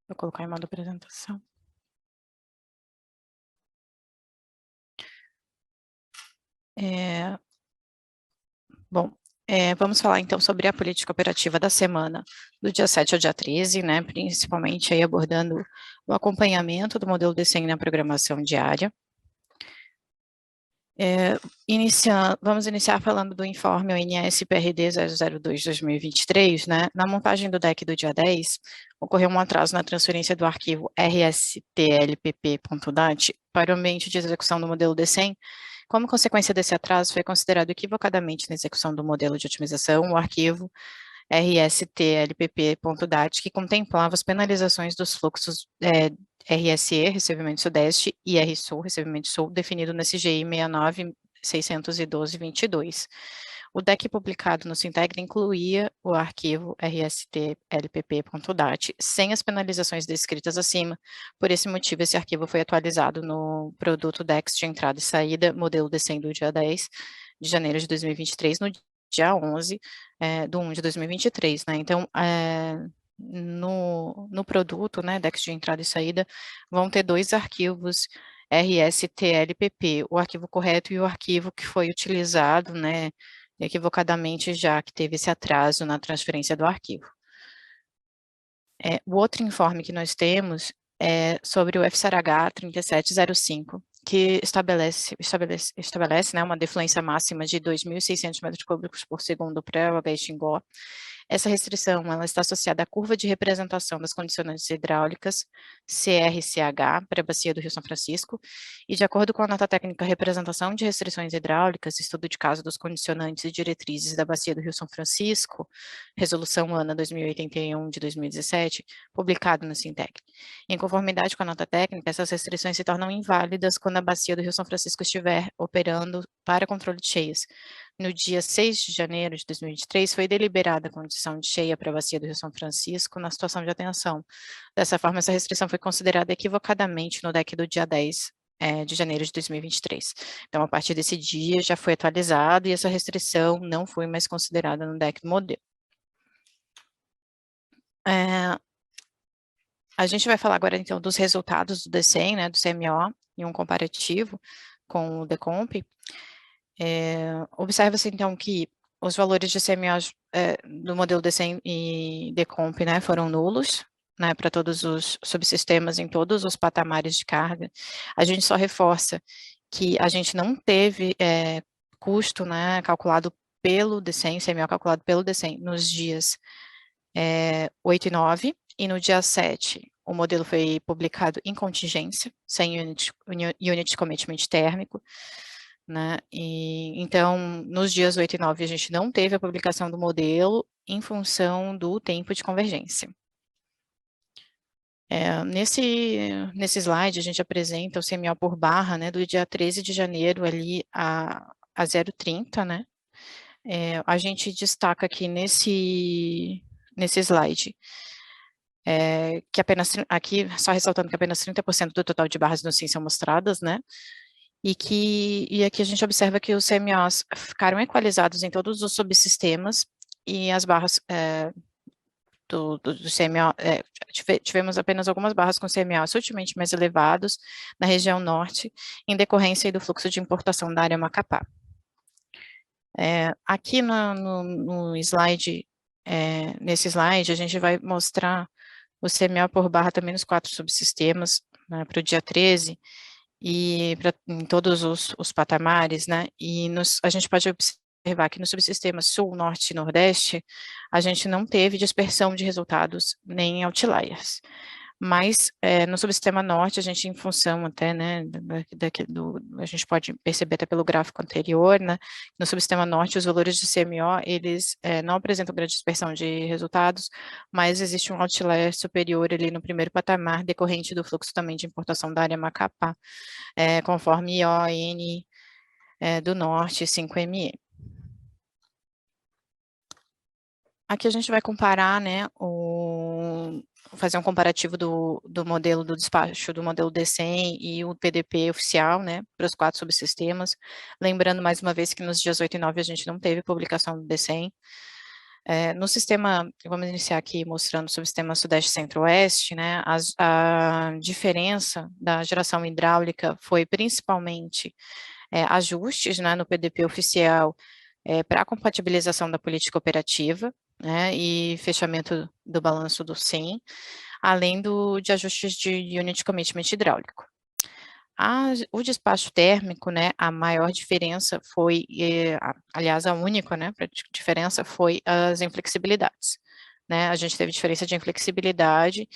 [SPEAKER 1] Vou colocar em modo apresentação. Bom, vamos falar então sobre a política operativa da semana, do dia 7 ao dia 13, né, principalmente aí abordando o acompanhamento do modelo DCEM na programação diária. Vamos iniciar falando do informe ONS-PRD 002-2023, né, na montagem do DEC do dia 10, ocorreu um atraso na transferência do arquivo rstlpp.dat para o ambiente de execução do modelo DCEM. Como consequência desse atraso, foi considerado equivocadamente na execução do modelo de otimização o arquivo rstlpp.dat, que contemplava as penalizações dos fluxos RSE, recebimento sudeste, e RSul, recebimento sul, definido no SGI 69.612.22. O DEC publicado no Sintegra incluía o arquivo rstlpp.dat sem as penalizações descritas acima. Por esse motivo, esse arquivo foi atualizado no produto DEX de entrada e saída, modelo DCEM do dia 10 de janeiro de 2023, no dia 11 do 1 de 2023, né? Então, no produto, né, DEX de entrada e saída, vão ter dois arquivos rstlpp, o arquivo correto e o arquivo que foi utilizado, né, equivocadamente, já que teve esse atraso na transferência do arquivo. O outro informe que nós temos é sobre o FSARH 3705, que estabelece né, uma defluência máxima de 2.600 metros cúbicos por segundo para o Xingó. Essa restrição ela está associada à curva de representação das condicionantes hidráulicas, CRCH, para a bacia do Rio São Francisco, e de acordo com a nota técnica Representação de Restrições Hidráulicas, estudo de caso dos condicionantes e diretrizes da bacia do Rio São Francisco, resolução ANA 2081 de 2017, publicado no Sintec. Em conformidade com a nota técnica, essas restrições se tornam inválidas quando a bacia do Rio São Francisco estiver operando para controle de cheias. No dia 6 de janeiro de 2023, foi deliberada a condição de cheia para a bacia do Rio São Francisco na situação de atenção. Dessa forma, essa restrição foi considerada equivocadamente no DEC do dia 10 de janeiro de 2023. Então, a partir desse dia, já foi atualizado e essa restrição não foi mais considerada no DEC do modelo. A gente vai falar agora, então, dos resultados do DCEM, né, do CMO, em um comparativo com o DECOMP. Observa-se, então, que os valores de CMO do modelo DCEM e DECOMP, né, foram nulos, né, para todos os subsistemas em todos os patamares de carga. A gente só reforça que a gente não teve custo, né, calculado pelo DCEM, CMO calculado pelo DCEM nos dias 8 e 9, e no dia 7 o modelo foi publicado em contingência, sem unit commitment térmico, né? E, então, nos dias 8 e 9, a gente não teve a publicação do modelo em função do tempo de convergência. Nesse slide, a gente apresenta o CMO por barra, né, do dia 13 de janeiro ali a 0,30, né? A gente destaca aqui nesse slide, que aqui, só ressaltando que apenas 30% do total de barras no SIM são mostradas, né? E aqui a gente observa que os CMOs ficaram equalizados em todos os subsistemas e as barras do CMO, tivemos apenas algumas barras com CMO sutilmente mais elevados na região norte, em decorrência do fluxo de importação da área Macapá. Aqui no slide, nesse slide, a gente vai mostrar o CMO por barra também nos 4 subsistemas, né, para o dia 13, e em todos os patamares, né, e a gente pode observar que no subsistema sul, norte e nordeste, a gente não teve dispersão de resultados nem outliers, mas no subsistema norte, a gente, em função até, né, a gente pode perceber até pelo gráfico anterior, né, no subsistema norte, os valores de CMO, eles não apresentam grande dispersão de resultados, mas existe um outlier superior ali no primeiro patamar, decorrente do fluxo também de importação da área Macapá, conforme ION do norte 5ME. Aqui a gente vai comparar, né, fazer um comparativo do modelo do despacho, do modelo DCEM e o PDP oficial, né, para os 4 subsistemas. Lembrando mais uma vez que nos dias 8 e 9 a gente não teve publicação do DCEM. No sistema, vamos iniciar aqui mostrando sobre o sistema Sudeste Centro-Oeste, né, a diferença da geração hidráulica foi principalmente ajustes, né, no PDP oficial para a compatibilização da política operativa, né, e fechamento do balanço do SIM, além de ajustes de Unit Commitment hidráulico. O despacho térmico, né, a maior diferença foi, aliás, a única, né, diferença foi as inflexibilidades, né, a gente teve diferença de inflexibilidade,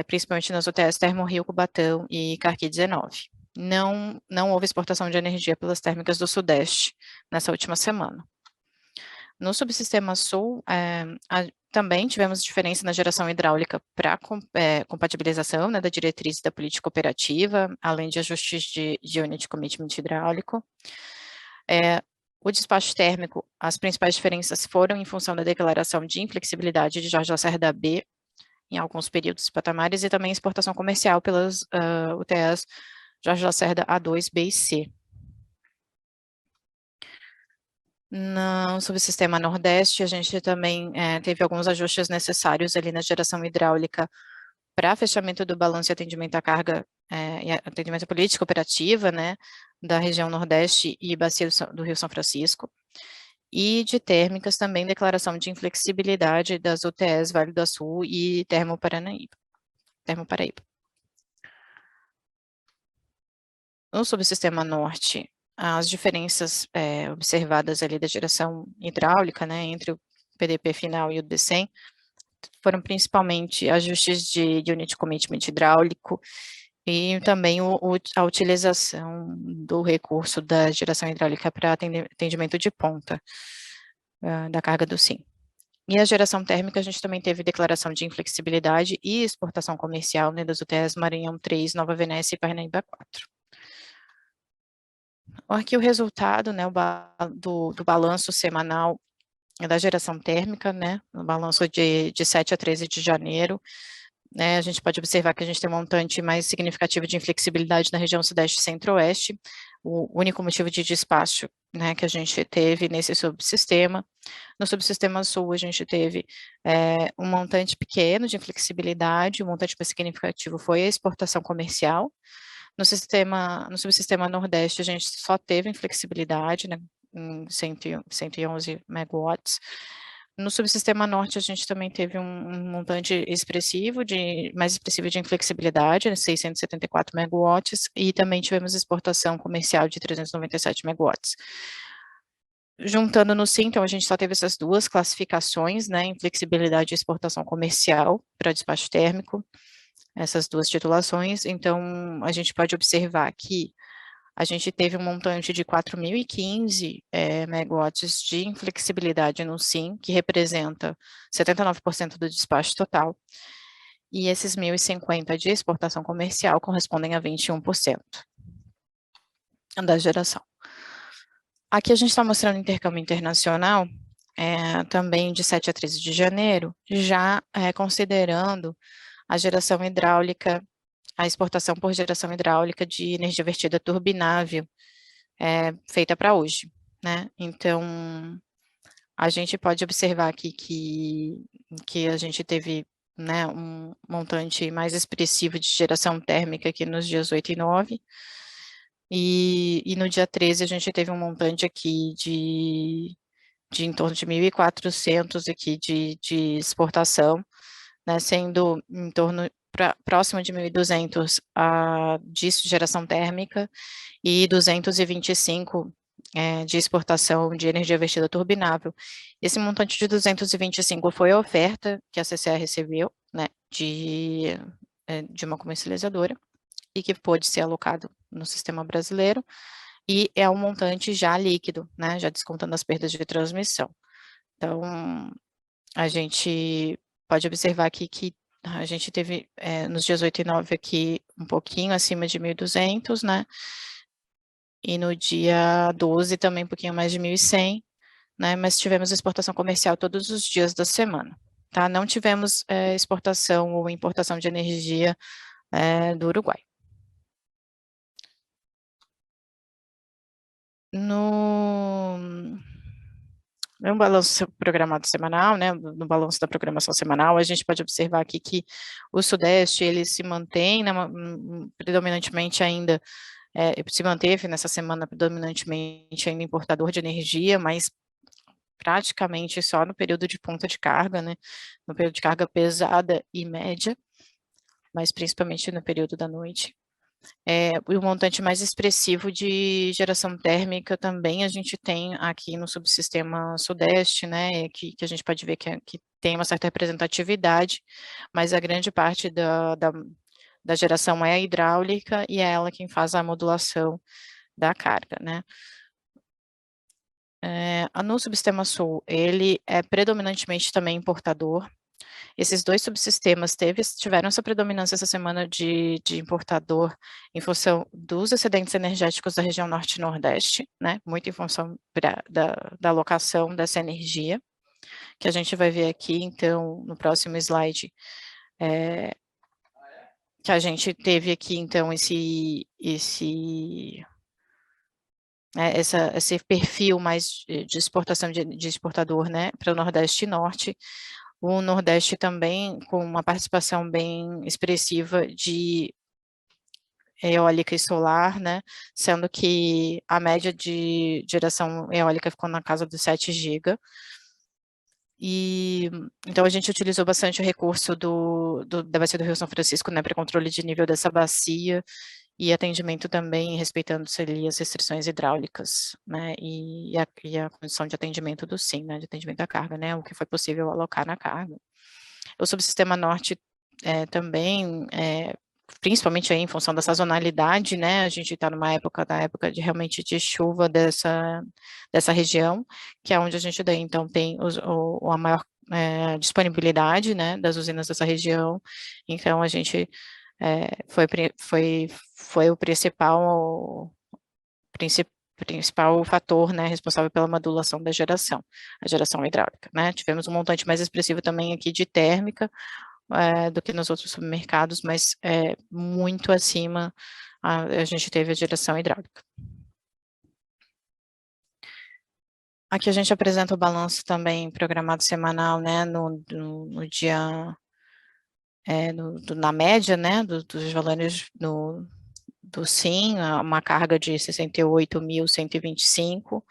[SPEAKER 1] principalmente nas UTS Termorrio, Cubatão e Carqui 19. Não houve exportação de energia pelas térmicas do Sudeste nessa última semana. No subsistema Sul, também tivemos diferença na geração hidráulica para compatibilização, né, da diretriz da política operativa, além de ajustes de Unit Commitment hidráulico. O despacho térmico, as principais diferenças foram em função da declaração de inflexibilidade de Jorge Lacerda B, em alguns períodos e patamares, e também exportação comercial pelas UTS Jorge Lacerda A2, B e C. No subsistema Nordeste, a gente também teve alguns ajustes necessários ali na geração hidráulica para fechamento do balanço e atendimento à carga e atendimento à política operativa, né, da região Nordeste e bacia do Rio São Francisco, e de térmicas também, declaração de inflexibilidade das UTS Vale do Açu e Termoparaíba. No subsistema Norte, as diferenças observadas ali da geração hidráulica, né, entre o PDP final e o DCEM, foram principalmente ajustes de Unit Commitment hidráulico e também a utilização do recurso da geração hidráulica para atendimento de ponta da carga do SIM. E a geração térmica, a gente também teve declaração de inflexibilidade e exportação comercial, né, das UTS Maranhão 3, Nova Venécia e Parnaíba 4. Aqui o resultado, né, do balanço semanal da geração térmica, né, no balanço de 7 a 13 de janeiro, né, a gente pode observar que a gente tem um montante mais significativo de inflexibilidade na região Sudeste e Centro-Oeste, o único motivo de despacho, né, que a gente teve nesse subsistema. No subsistema Sul, a gente teve um montante pequeno de inflexibilidade, o montante mais significativo foi a exportação comercial. No subsistema Nordeste, a gente só teve inflexibilidade, né, em 111 megawatts. No subsistema Norte, a gente também teve um montante mais expressivo de inflexibilidade, né, 674 megawatts, e também tivemos exportação comercial de 397 megawatts. Juntando no SIM, então, a gente só teve essas duas classificações, né, inflexibilidade e exportação comercial para despacho térmico, essas duas titulações. Então, a gente pode observar que a gente teve um montante de 4.015 megawatts de inflexibilidade no SIM, que representa 79% do despacho total, e esses 1.050 de exportação comercial correspondem a 21% da geração. Aqui a gente está mostrando o intercâmbio internacional, também de 7 a 13 de janeiro, já considerando a geração hidráulica, a exportação por geração hidráulica de energia vertida turbinável feita para hoje, né? Então, a gente pode observar aqui que a gente teve, né, um montante mais expressivo de geração térmica aqui nos dias 8 e 9, e no dia 13 a gente teve um montante aqui de em torno de 1.400 aqui de exportação, né, sendo em torno próximo de 1.200 de geração térmica e 225 de exportação de energia vertida turbinável. Esse montante de 225 foi a oferta que a CCE recebeu, né, de uma comercializadora e que pôde ser alocado no sistema brasileiro, e é um montante já líquido, né, já descontando as perdas de transmissão. Então, a gente pode observar aqui que a gente teve nos dias 8 e 9 aqui um pouquinho acima de 1.200, né, e no dia 12 também um pouquinho mais de 1.100, né, mas tivemos exportação comercial todos os dias da semana, tá? Não tivemos exportação ou importação de energia do Uruguai. No balanço programado semanal, né, no balanço da programação semanal, a gente pode observar aqui que o Sudeste, ele se mantém, né, predominantemente ainda, se manteve nessa semana predominantemente ainda importador de energia, mas praticamente só no período de ponta de carga, né, no período de carga pesada e média, mas principalmente no período da noite. O montante mais expressivo de geração térmica também a gente tem aqui no subsistema Sudeste, né, que a gente pode ver que tem uma certa representatividade, mas a grande parte da geração é hidráulica e é ela quem faz a modulação da carga, né. No subsistema Sul, ele é predominantemente também importador. Esses dois subsistemas tiveram essa predominância essa semana de importador em função dos excedentes energéticos da região Norte e Nordeste, né, muito em função da alocação dessa energia, que a gente vai ver aqui, então, no próximo slide, que a gente teve aqui, então, esse perfil mais de exportação de exportador, né, para o Nordeste e Norte. O Nordeste também com uma participação bem expressiva de eólica e solar, né, sendo que a média de geração eólica ficou na casa dos 7 GB. E então a gente utilizou bastante o recurso da bacia do Rio São Francisco, né, para controle de nível dessa bacia e atendimento também respeitando-se ali as restrições hidráulicas, né, e a condição de atendimento do SIM, né, de atendimento à carga, né, o que foi possível alocar na carga. O subsistema Norte também, principalmente aí em função da sazonalidade, né, a gente está numa época de realmente de chuva dessa região, que é onde a gente daí, então, tem a maior disponibilidade, né, das usinas dessa região, então a gente foi o principal fator, né, responsável pela modulação da geração, a geração hidráulica, né. Tivemos um montante mais expressivo também aqui de térmica, do que nos outros submercados, mas muito acima a gente teve a geração hidráulica. Aqui a gente apresenta o balanço também programado semanal, né, no dia, na média, né, dos valores do SIM, uma carga de 68.125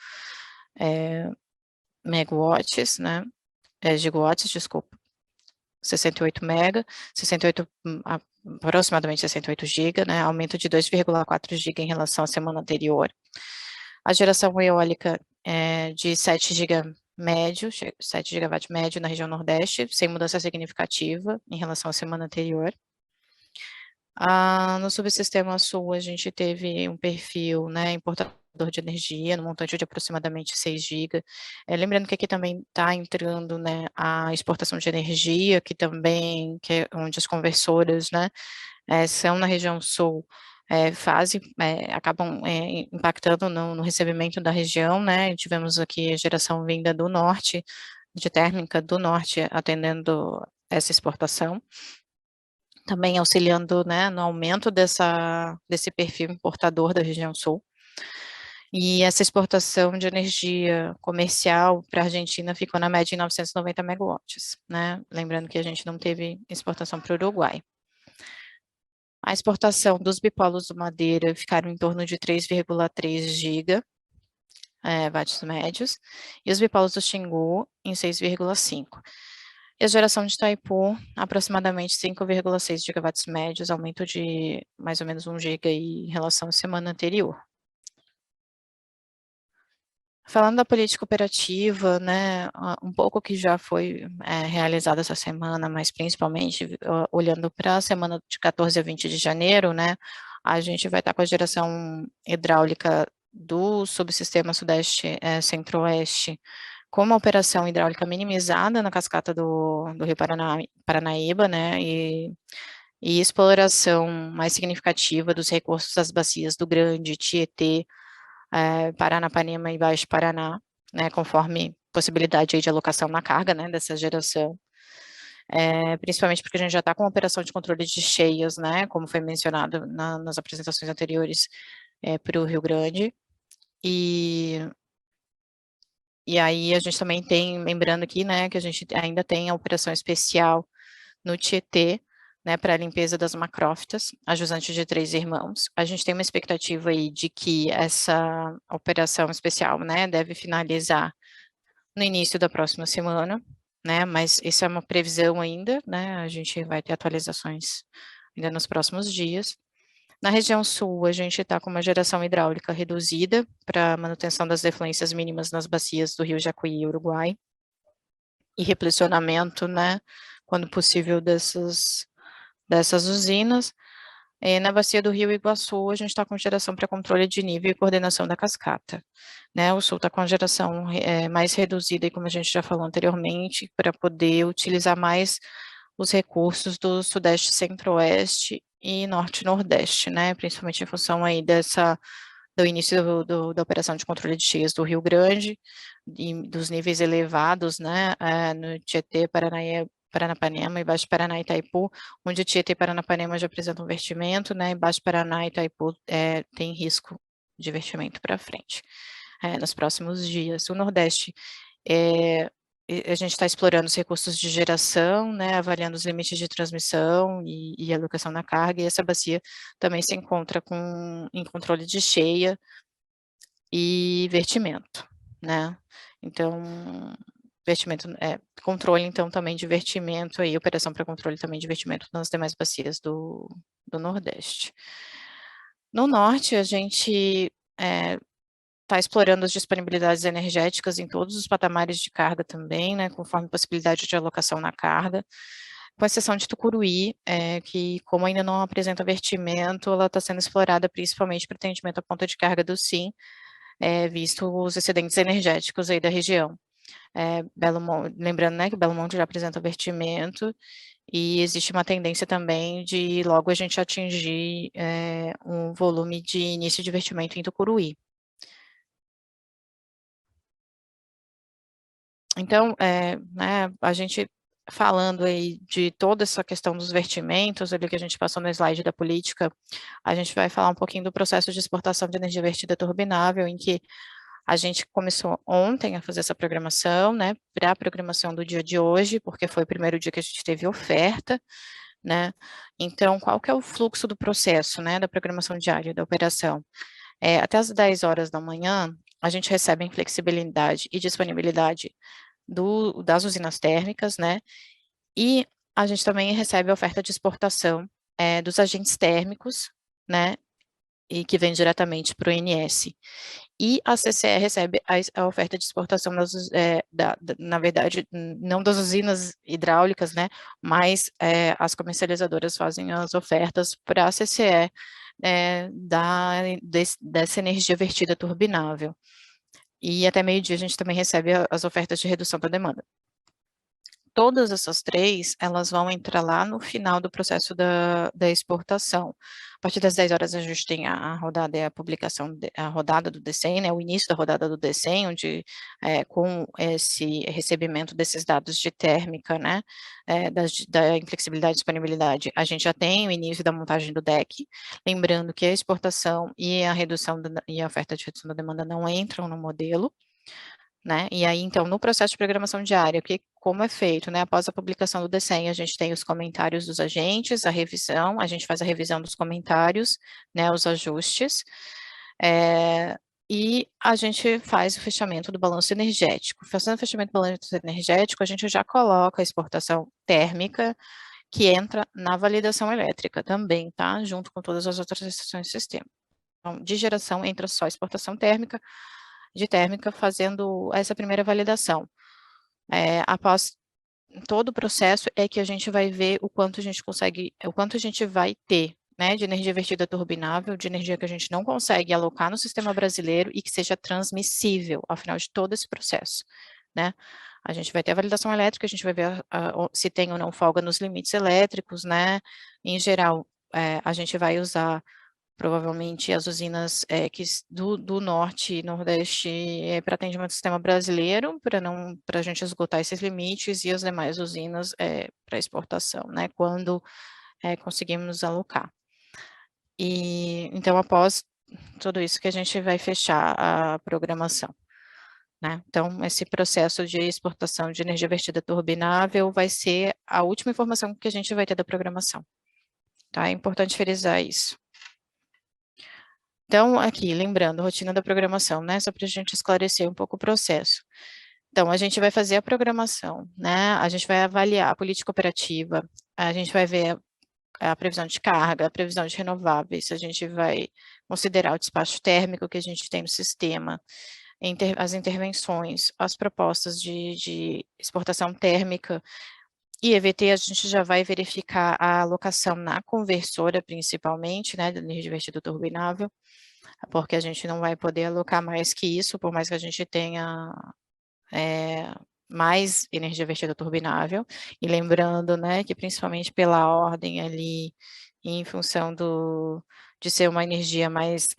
[SPEAKER 1] megawatts, né, gigawatts, desculpa, 68 mega, aproximadamente 68 GB, né, aumento de 2,4 GB em relação à semana anterior. A geração eólica de 7 GB médio, 7 GW médio na região Nordeste, sem mudança significativa em relação à semana anterior. No subsistema Sul, a gente teve um perfil, né, importador de energia, no montante de aproximadamente 6 GB. Lembrando que aqui também está entrando, né, a exportação de energia, que é onde as conversoras, né, são na região Sul, acabam impactando no recebimento da região, né, tivemos aqui a geração vinda do Norte, de térmica do Norte, atendendo essa exportação, também auxiliando, né, no aumento desse perfil importador da região Sul. E essa exportação de energia comercial para a Argentina ficou na média em 990 megawatts, né, lembrando que a gente não teve exportação para o Uruguai. A exportação dos bipolos do Madeira ficaram em torno de 3,3 GB, watts médios, e os bipolos do Xingu em 6,5. E a geração de Itaipu, aproximadamente 5,6 gigawatts médios, aumento de mais ou menos 1 GB em relação à semana anterior. Falando da política operativa, né, um pouco que já foi realizado essa semana, mas principalmente olhando para a semana de 14 a 20 de janeiro, né, a gente vai estar com a geração hidráulica do subsistema Sudeste Centro-Oeste, com uma operação hidráulica minimizada na cascata do Rio Paranaíba, né, e exploração mais significativa dos recursos das bacias do Grande, Tietê, Paranapanema e Baixo Paraná, né, conforme possibilidade aí de alocação na carga, né, dessa geração, principalmente porque a gente já está com uma operação de controle de cheias, né, como foi mencionado nas apresentações anteriores para o Rio Grande, e E aí a gente também tem, lembrando aqui, né, que a gente ainda tem a operação especial no Tietê, né, para a limpeza das macrófitas, a jusante de Três Irmãos. A gente tem uma expectativa aí de que essa operação especial, né, deve finalizar no início da próxima semana, né, mas isso é uma previsão ainda, né, a gente vai ter atualizações ainda nos próximos dias. Na região sul, a gente está com uma geração hidráulica reduzida para manutenção das defluências mínimas nas bacias do Rio Jacuí e Uruguai, e replecionamento, né, quando possível, dessas usinas. Na bacia do Rio Iguaçu, a gente está com geração para controle de nível e coordenação da cascata. Né, o sul está com a geração mais reduzida, e como a gente já falou anteriormente, para poder utilizar mais os recursos do Sudeste, Centro-Oeste e Norte-Nordeste, né, principalmente em função aí do início da operação de controle de cheias do Rio Grande, e dos níveis elevados, né, no Tietê, Paranapanema e Baixo Paraná e Itaipu, onde Tietê e Paranapanema já apresentam vertimento, né, e Baixo Paraná e Itaipu tem risco de vertimento para frente, nos próximos dias. O Nordeste, a gente está explorando os recursos de geração, né, avaliando os limites de transmissão e alocação da carga, e essa bacia também se encontra em controle de cheia e vertimento, né, então, controle, então, também de vertimento, aí, operação para controle também de vertimento nas demais bacias do Nordeste. No Norte, a gente está explorando as disponibilidades energéticas em todos os patamares de carga também, né, conforme possibilidade de alocação na carga, com exceção de Tucuruí, que, como ainda não apresenta vertimento, ela está sendo explorada principalmente para atendimento à ponta de carga do SIM, visto os excedentes energéticos aí da região. Lembrando, né, que Belo Monte já apresenta vertimento, e existe uma tendência também de logo a gente atingir um volume de início de vertimento em Tucuruí. Então, né, a gente falando aí de toda essa questão dos vertimentos, ali que a gente passou no slide da política, a gente vai falar um pouquinho do processo de exportação de energia vertida turbinável, em que a gente começou ontem a fazer essa programação, né, para a programação do dia de hoje, porque foi o primeiro dia que a gente teve oferta, né, então qual que é o fluxo do processo, né, da programação diária da operação? Até as 10 horas da manhã, a gente recebe em flexibilidade e disponibilidade das usinas térmicas, né, e a gente também recebe a oferta de exportação dos agentes térmicos, né, e que vem diretamente para o INS. E a CCE recebe a oferta de exportação, na verdade, não das usinas hidráulicas, né, mas as comercializadoras fazem as ofertas para a CCE dessa energia vertida turbinável. E até meio-dia a gente também recebe as ofertas de redução da demanda. Todas essas três, elas vão entrar lá no final do processo da exportação. A partir das 10 horas a gente tem a rodada e a publicação, a rodada do DECEM, né, o início da rodada do DECEM, onde com esse recebimento desses dados de térmica, né, da inflexibilidade e disponibilidade, a gente já tem o início da montagem do DEC, lembrando que a exportação e a redução e a oferta de redução da demanda não entram no modelo, né, e aí, então, no processo de programação diária, como é feito, né, após a publicação do DECEM, a gente tem os comentários dos agentes, a revisão, a gente faz a revisão dos comentários, né, os ajustes, e a gente faz o fechamento do balanço energético. Fazendo o fechamento do balanço energético, a gente já coloca a exportação térmica, que entra na validação elétrica também, tá, junto com todas as outras estações do sistema. Então, de geração entra só a exportação térmica, fazendo essa primeira validação. Após todo o processo é que a gente vai ver o quanto a gente consegue, o quanto a gente vai ter, né, de energia vertida turbinável, de energia que a gente não consegue alocar no sistema brasileiro e que seja transmissível ao final de todo esse processo, né. A gente vai ter a validação elétrica, a gente vai ver se tem ou não folga nos limites elétricos, né. Em geral, a gente vai usar provavelmente as usinas do norte e nordeste para atendimento do sistema brasileiro, para a gente esgotar esses limites, e as demais usinas para exportação, né, quando conseguimos alocar. E então, após tudo isso, que a gente vai fechar a programação. né? Então, esse processo de exportação de energia vertida turbinável vai ser a última informação que a gente vai ter da programação, tá? É importante frisar isso. Então, aqui, lembrando, rotina da programação, né? Só para a gente esclarecer um pouco o processo. Então, a gente vai fazer a programação, né? A gente vai avaliar a política operativa, a gente vai ver a previsão de carga, a previsão de renováveis, a gente vai considerar o despacho térmico que a gente tem no sistema, as intervenções, as propostas de exportação térmica e EVT, a gente já vai verificar a alocação na conversora, principalmente, né, da energia vertida turbinável, porque a gente não vai poder alocar mais que isso, por mais que a gente tenha mais energia vertida turbinável, e lembrando, né, que principalmente pela ordem ali, em função de ser uma energia mais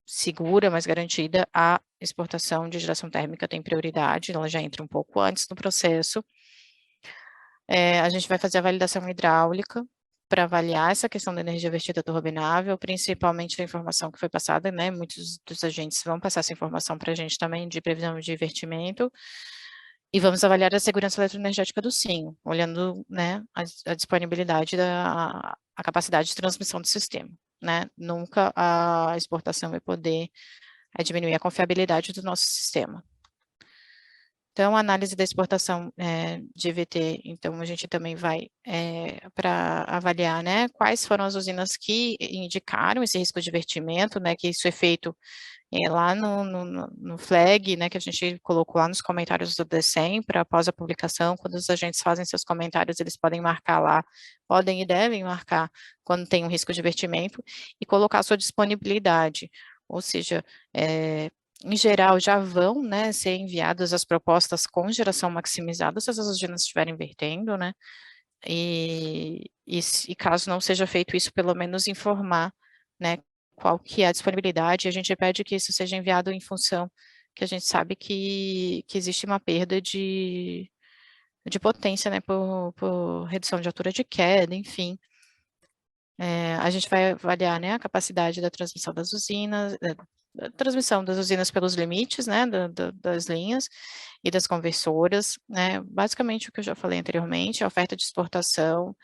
[SPEAKER 1] segura, mais garantida, a exportação de geração térmica tem prioridade, ela já entra um pouco antes no processo. A gente vai fazer a validação hidráulica para avaliar essa questão da energia vertida turbinável, principalmente a informação que foi passada, né, muitos dos agentes vão passar essa informação para a gente também de previsão de investimento, e vamos avaliar a segurança eletroenergética do SIM, olhando, né, a disponibilidade a capacidade de transmissão do sistema, né? Nunca a exportação vai poder diminuir a confiabilidade do nosso sistema. Então, a análise da exportação de EVT, então, a gente também vai para avaliar, né, quais foram as usinas que indicaram esse risco de vertimento, né, que isso é feito lá no flag, né, que a gente colocou lá nos comentários do DECEM, para após a publicação, quando os agentes fazem seus comentários, eles podem marcar lá, podem e devem marcar quando tem um risco de vertimento, e colocar a sua disponibilidade, ou seja, em geral, já vão, né, ser enviadas as propostas com geração maximizada, se as usinas estiverem vertendo, né, e caso não seja feito isso, pelo menos informar, né, qual que é a disponibilidade, e a gente pede que isso seja enviado em função que a gente sabe que existe uma perda de potência, né, por redução de altura de queda, enfim. A gente vai avaliar, né, a capacidade da transmissão das usinas, da transmissão das usinas pelos limites, né, das linhas e das conversoras, né, basicamente o que eu já falei anteriormente, a oferta de exportação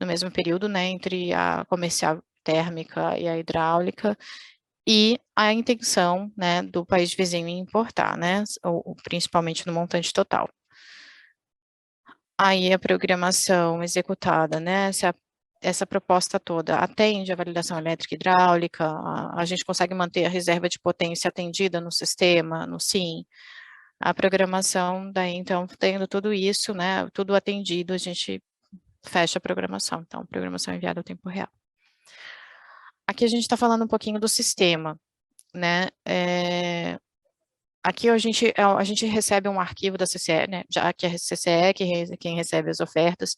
[SPEAKER 1] no mesmo período, né, entre a comercial térmica e a hidráulica, e a intenção, né, do país vizinho em importar, né, principalmente no montante total. Aí a programação executada, né, se essa proposta toda atende a validação elétrica e hidráulica, a gente consegue manter a reserva de potência atendida no sistema, no SIM, a programação, daí então, tendo tudo isso, né, tudo atendido, a gente fecha a programação, então, a programação enviada ao tempo real. Aqui a gente está falando um pouquinho do sistema, né, aqui a gente recebe um arquivo da CCE, né, já que é a CCE quem recebe as ofertas,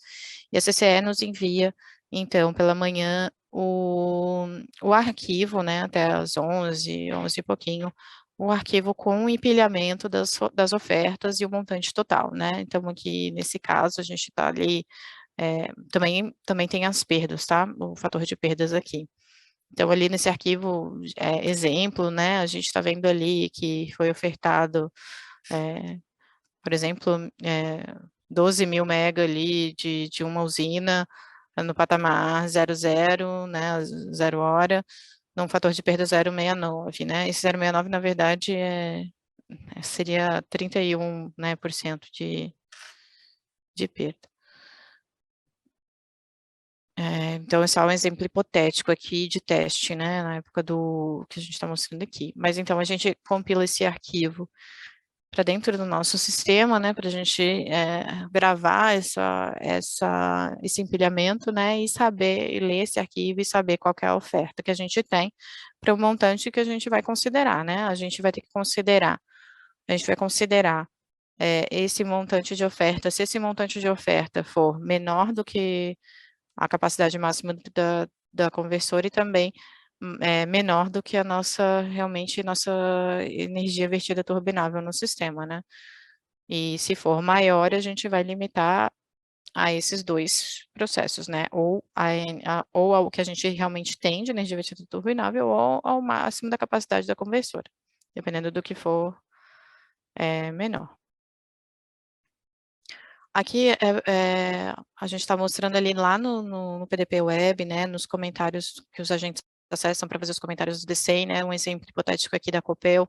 [SPEAKER 1] e a CCE nos envia, então, pela manhã, o arquivo, né, até às 11 e pouquinho, o arquivo com o empilhamento das ofertas e o montante total, né, então aqui, nesse caso, a gente está ali, também tem as perdas, tá, o fator de perdas aqui. Então, ali nesse arquivo, exemplo, né, a gente está vendo ali que foi ofertado, por exemplo, 12.000 mega ali de uma usina no patamar 00, né, 0 hora, num fator de perda 0,69, né, esse 0,69, na verdade, seria 31%, né, de perda. Então, esse é um exemplo hipotético aqui de teste, né, na época que a gente está mostrando aqui. Mas, então, a gente compila esse arquivo para dentro do nosso sistema, né, para a gente gravar esse empilhamento, né, e ler esse arquivo e saber qual que é a oferta que a gente tem para o montante que a gente vai considerar, né, a gente vai considerar esse montante de oferta, se esse montante de oferta for menor do que a capacidade máxima da conversora e também menor do que realmente nossa energia vertida turbinável no sistema, né? E se for maior, a gente vai limitar a esses dois processos, né? Ou ao que a gente realmente tem de energia vertida turbinável ou ao máximo da capacidade da conversora, dependendo do que for menor. Aqui a gente está mostrando ali lá no PDP Web, né, nos comentários que os agentes acessam para fazer os comentários do DCEM, né, um exemplo hipotético aqui da Copel,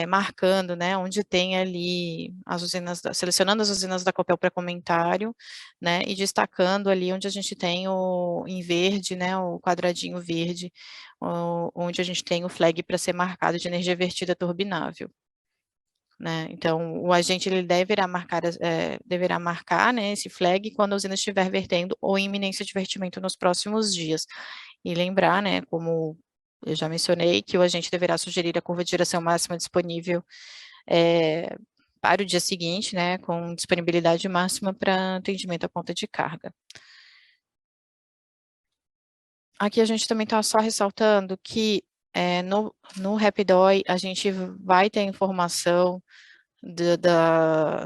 [SPEAKER 1] marcando, né, onde tem ali as usinas, selecionando as usinas da Copel para comentário, né, e destacando ali onde a gente tem em verde, né, o quadradinho verde, onde a gente tem o flag para ser marcado de energia vertida turbinável. Né? Então, o agente ele deverá marcar, né, esse flag quando a usina estiver vertendo ou em iminência de vertimento nos próximos dias. E lembrar, né, como eu já mencionei, que o agente deverá sugerir a curva de geração máxima disponível para o dia seguinte, né, com disponibilidade máxima para atendimento à ponta de carga. Aqui a gente também está só ressaltando que no RapidOI a gente vai ter informação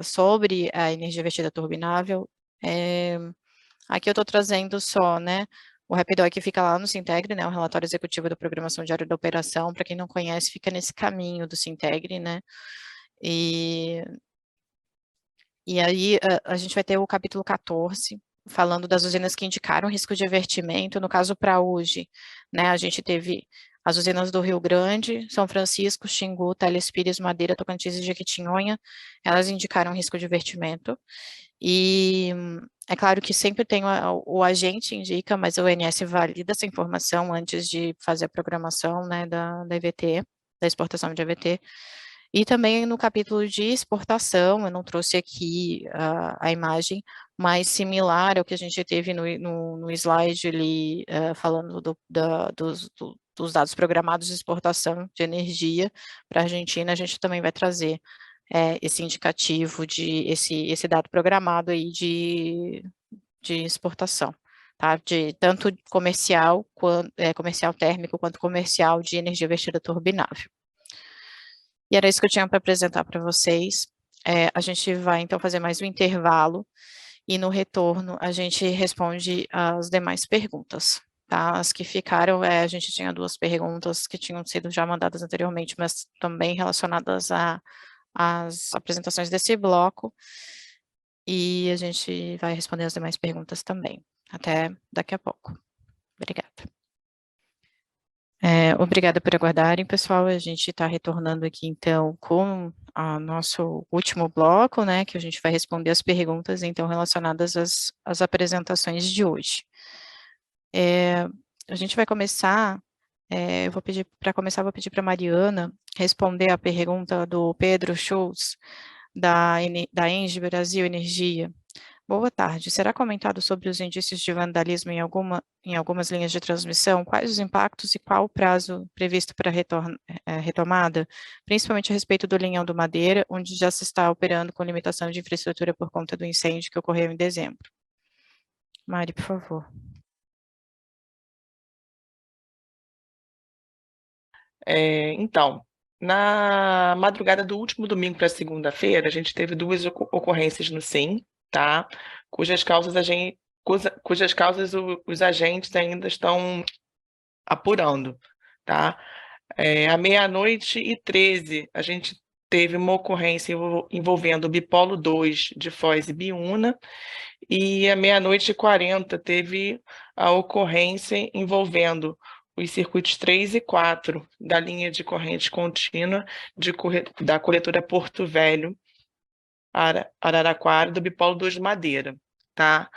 [SPEAKER 1] sobre a energia vertida turbinável. Aqui eu estou trazendo só, né, o RapidOI que fica lá no Sintegre, né, o relatório executivo da programação diária da operação, para quem não conhece, fica nesse caminho do Sintegre, né, e aí a gente vai ter o capítulo 14, falando das usinas que indicaram risco de vertimento. No caso, para hoje, né, a gente teve as usinas do Rio Grande, São Francisco, Xingu, Teles Pires, Madeira, Tocantins e Jequitinhonha, elas indicaram risco de vertimento. E é claro que sempre tem o agente indica, mas o ONS valida essa informação antes de fazer a programação, né, da EVT, da exportação de EVT. E também no capítulo de exportação, eu não trouxe aqui a imagem, mas similar ao que a gente teve no slide ali, falando dos dados programados de exportação de energia para a Argentina, a gente também vai trazer esse indicativo, esse dado programado aí de exportação, tá? Tanto comercial, comercial térmico, quanto comercial de energia vertida turbinável. E era isso que eu tinha para apresentar para vocês. A gente vai, então, fazer mais um intervalo, e no retorno a gente responde as demais perguntas, tá? As que ficaram, a gente tinha 2 perguntas que tinham sido já mandadas anteriormente, mas também relacionadas às apresentações desse bloco, e a gente vai responder as demais perguntas também. Até daqui a pouco. Obrigada. Obrigada por aguardarem, pessoal. A gente está retornando aqui, então, com o nosso último bloco, né, que a gente vai responder as perguntas, então, relacionadas às apresentações de hoje. A gente vai começar, eu vou pedir, para começar, vou pedir para a Mariana responder a pergunta do Pedro Schultz, da ENGIE Brasil Energia. Boa tarde. Será comentado sobre os indícios de vandalismo em algumas linhas de transmissão? Quais os impactos e qual o prazo previsto para retomada? Principalmente a respeito do linhão do Madeira, onde já se está operando com limitação de infraestrutura por conta do incêndio que ocorreu em dezembro. Mari, por favor.
[SPEAKER 10] Então, na madrugada do último domingo para segunda-feira, a gente teve 2 ocorrências no SIM, tá? Cujas causas os agentes ainda estão apurando, tá? À 00:13, a gente teve uma ocorrência envolvendo o bipolo 2 de Foz e Biúna, e à 00:40 teve a ocorrência envolvendo os circuitos 3 e 4 da linha de corrente contínua da coletora Porto Velho, Araraquara, do bipolo 2 de Madeira, tá?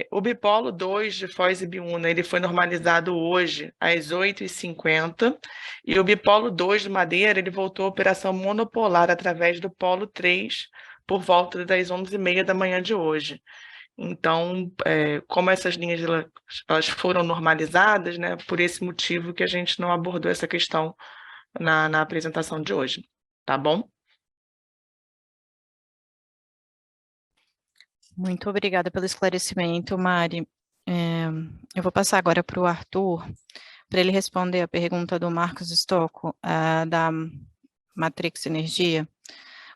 [SPEAKER 10] O bipolo 2 de Foz e Biúna, ele foi normalizado hoje às 8h50, e o bipolo 2 de Madeira, ele voltou à operação monopolar através do polo 3 por volta das 11h30 da manhã de hoje. Então, como essas linhas elas foram normalizadas, né, por esse motivo que a gente não abordou essa questão na apresentação de hoje, tá bom?
[SPEAKER 1] Muito obrigada pelo esclarecimento, Mari. Eu vou passar agora para o Arthur, para ele responder a pergunta do Marcos Stocco, da Matrix Energia.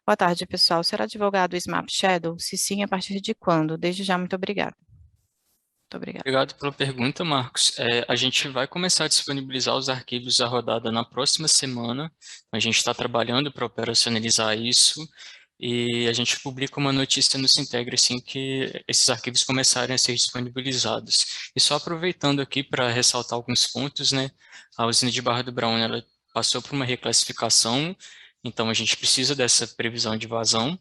[SPEAKER 1] Boa tarde, pessoal. Será divulgado o SMAP Shadow? Se sim, a partir de quando? Desde já, muito obrigada. Muito obrigada.
[SPEAKER 3] Obrigado pela pergunta, Marcos. A gente vai começar a disponibilizar os arquivos da rodada na próxima semana. A gente está trabalhando para operacionalizar isso e a gente publica uma notícia no Sintegre assim que esses arquivos começarem a ser disponibilizados. E só aproveitando aqui para ressaltar alguns pontos, né? A usina de Barra do Brauna, ela passou por uma reclassificação, então a gente precisa dessa previsão de vazão.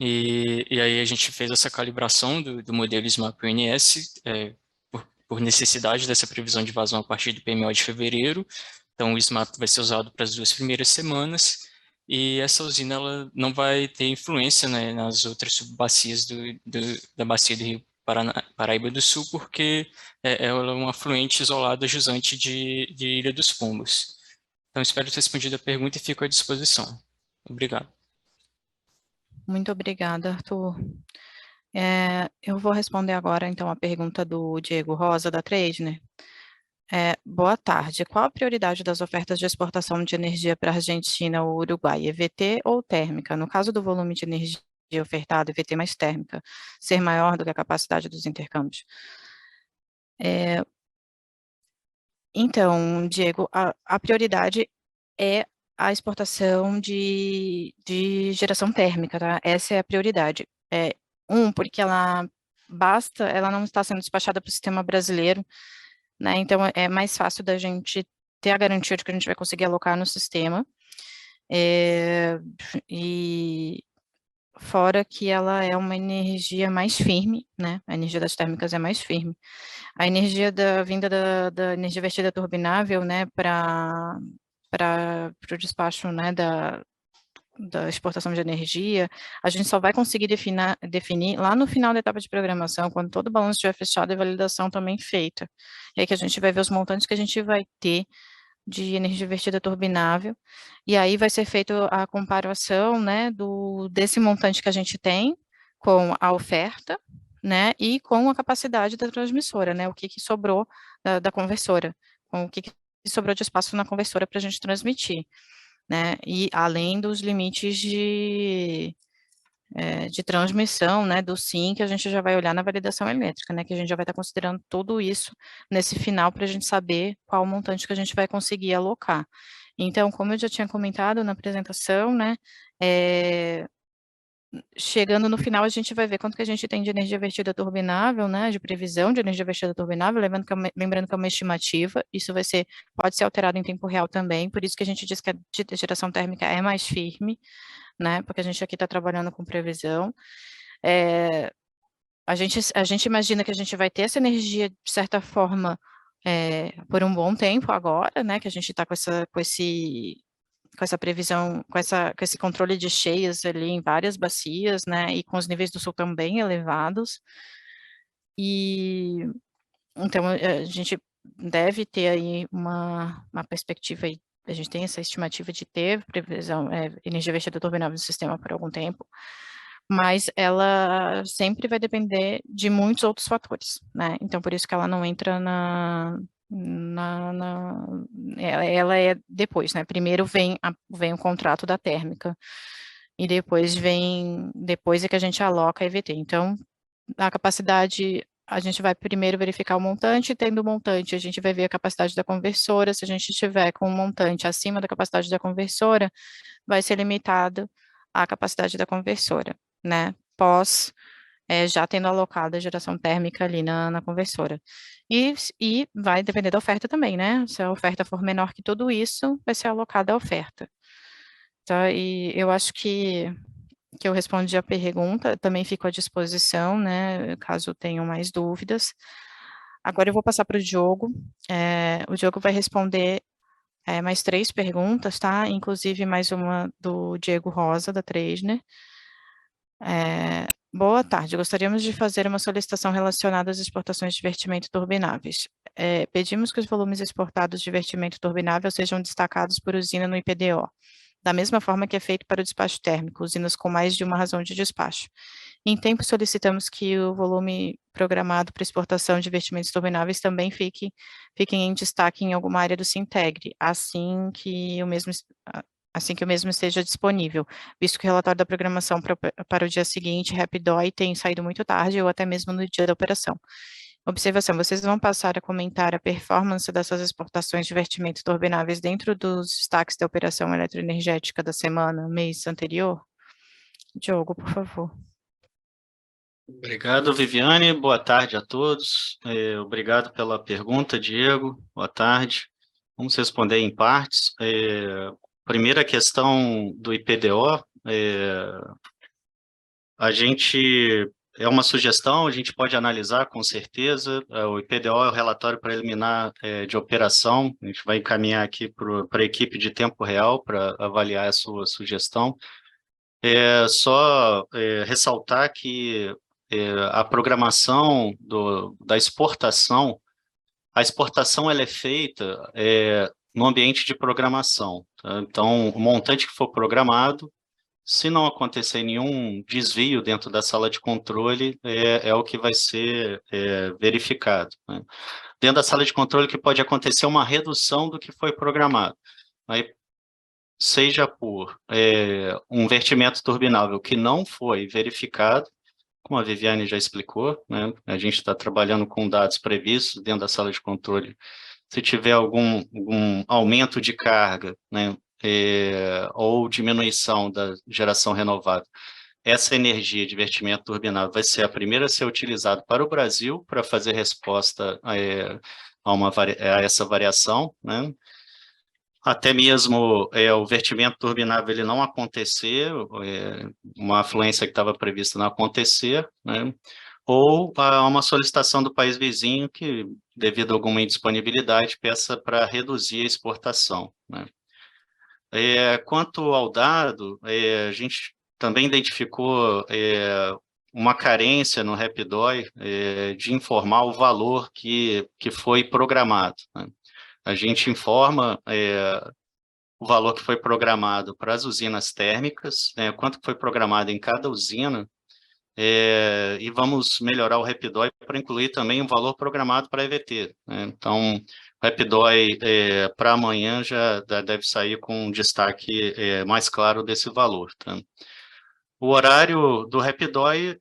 [SPEAKER 3] E aí a gente fez essa calibração do modelo SMAP-UNS por necessidade dessa previsão de vazão a partir do PMO de fevereiro. Então o SMAP vai ser usado para as 2 primeiras semanas e essa usina ela não vai ter influência, né, nas outras subbacias da bacia do Rio Paraíba do Sul, porque ela é um afluente isolado jusante de Ilha dos Pombos. Então espero ter respondido a pergunta e fico à disposição. Obrigado.
[SPEAKER 1] Muito obrigada, Arthur. Eu vou responder agora, então, a pergunta do Diego Rosa, da Tradner. Boa tarde. Qual a prioridade das ofertas de exportação de energia para a Argentina ou Uruguai? EVT ou térmica? No caso do volume de energia ofertado, EVT mais térmica, ser maior do que a capacidade dos intercâmbios. Então, Diego, a prioridade é a exportação de geração térmica, tá? Essa é a prioridade. Porque ela não está sendo despachada para o sistema brasileiro, né? Então, é mais fácil da gente ter a garantia de que a gente vai conseguir alocar no sistema. E fora que ela é uma energia mais firme, né? A energia das térmicas é mais firme. A energia vinda da energia vertida turbinável, né, para o despacho, né, da exportação de energia, a gente só vai conseguir definir lá no final da etapa de programação, quando todo o balanço estiver fechado e validação também feita. E aí que a gente vai ver os montantes que a gente vai ter de energia vertida turbinável, e aí vai ser feita a comparação, né, desse montante que a gente tem com a oferta, né, e com a capacidade da transmissora, né, o que sobrou da conversora, com o que sobrou de espaço na conversora para a gente transmitir, né, e além dos limites de transmissão, né, do SIM, que a gente já vai olhar na validação elétrica, né, que a gente já vai estar considerando tudo isso nesse final para a gente saber qual o montante que a gente vai conseguir alocar. Então, como eu já tinha comentado na apresentação, né, chegando no final a gente vai ver quanto que a gente tem de energia vertida turbinável, né, de previsão de energia vertida turbinável, lembrando que é uma estimativa, isso pode ser alterado em tempo real também, por isso que a gente diz que a geração térmica é mais firme, né, porque a gente aqui está trabalhando com previsão. A gente imagina que a gente vai ter essa energia, de certa forma, por um bom tempo agora, né, que a gente está com essa previsão, com esse controle de cheias ali em várias bacias, né, e com os níveis do sul também elevados. E, então, a gente deve ter aí uma perspectiva aí, a gente tem essa estimativa de ter previsão, energia vertida turbinável no sistema por algum tempo, mas ela sempre vai depender de muitos outros fatores, né? Então, por isso que ela não entra ela é depois, né? Primeiro vem o contrato da térmica, e depois é que a gente aloca a EVT. Então, a capacidade, a gente vai primeiro verificar o montante, tendo o montante, a gente vai ver a capacidade da conversora, se a gente estiver com um montante acima da capacidade da conversora, vai ser limitado à capacidade da conversora, né, já tendo alocado a geração térmica ali na conversora. E vai depender da oferta também, né, se a oferta for menor que tudo isso, vai ser alocada a oferta. Tá, e eu acho que eu respondi a pergunta, também fico à disposição, né, caso tenham mais dúvidas. Agora eu vou passar para o Diogo, o Diogo vai responder mais 3 perguntas, tá? Inclusive mais uma do Diego Rosa, da Tradner. Boa tarde, gostaríamos de fazer uma solicitação relacionada às exportações de vertimento turbináveis. Pedimos que os volumes exportados de vertimento turbinável sejam destacados por usina no IPDO, da mesma forma que é feito para o despacho térmico, usinas com mais de uma razão de despacho. Em tempo, solicitamos que o volume programado para exportação de vertimentos turbináveis também fiquem em destaque em alguma área do Sintegre, assim que o mesmo esteja disponível, visto que o relatório da programação para o dia seguinte, RapidOI, tem saído muito tarde ou até mesmo no dia da operação. Observação, vocês vão passar a comentar a performance dessas exportações de vertimentos turbináveis dentro dos destaques da operação eletroenergética da semana, mês anterior? Diogo, por favor.
[SPEAKER 11] Obrigado, Viviane. Boa tarde a todos. Obrigado pela pergunta, Diego. Boa tarde. Vamos responder em partes. Primeira questão do IPDO. A gente... É uma sugestão, a gente pode analisar com certeza. O IPDO é o relatório preliminar de operação. A gente vai encaminhar aqui para a equipe de tempo real para avaliar a sua sugestão. Só ressaltar que a programação da exportação, a exportação ela é feita no ambiente de programação. Tá? Então, o montante que for programado, se não acontecer nenhum desvio dentro da sala de controle, é o que vai ser verificado. Né? Dentro da sala de controle, que pode acontecer uma redução do que foi programado. Aí, seja por um vertimento turbinável que não foi verificado, como a Viviane já explicou, né? A gente está trabalhando com dados previstos dentro da sala de controle. Se tiver algum aumento de carga, né? Ou diminuição da geração renovada, essa energia de vertimento turbinado vai ser a primeira a ser utilizada para o Brasil, para fazer resposta a essa variação, né? Até mesmo o vertimento turbinável ele não acontecer, uma afluência que estava prevista não acontecer, né? Ou uma solicitação do país vizinho que, devido a alguma indisponibilidade, peça para reduzir a exportação, né? Quanto ao dado, a gente também identificou uma carência no RAPDOI de informar o valor que foi programado, né? A gente informa o valor que foi programado para as usinas térmicas, quanto foi programado em cada usina, e vamos melhorar o RAPDOI para incluir também o valor programado para a EVT, né? Então, o RAPDOI para amanhã já deve sair com um destaque mais claro desse valor. Tá? O horário do RAPDOI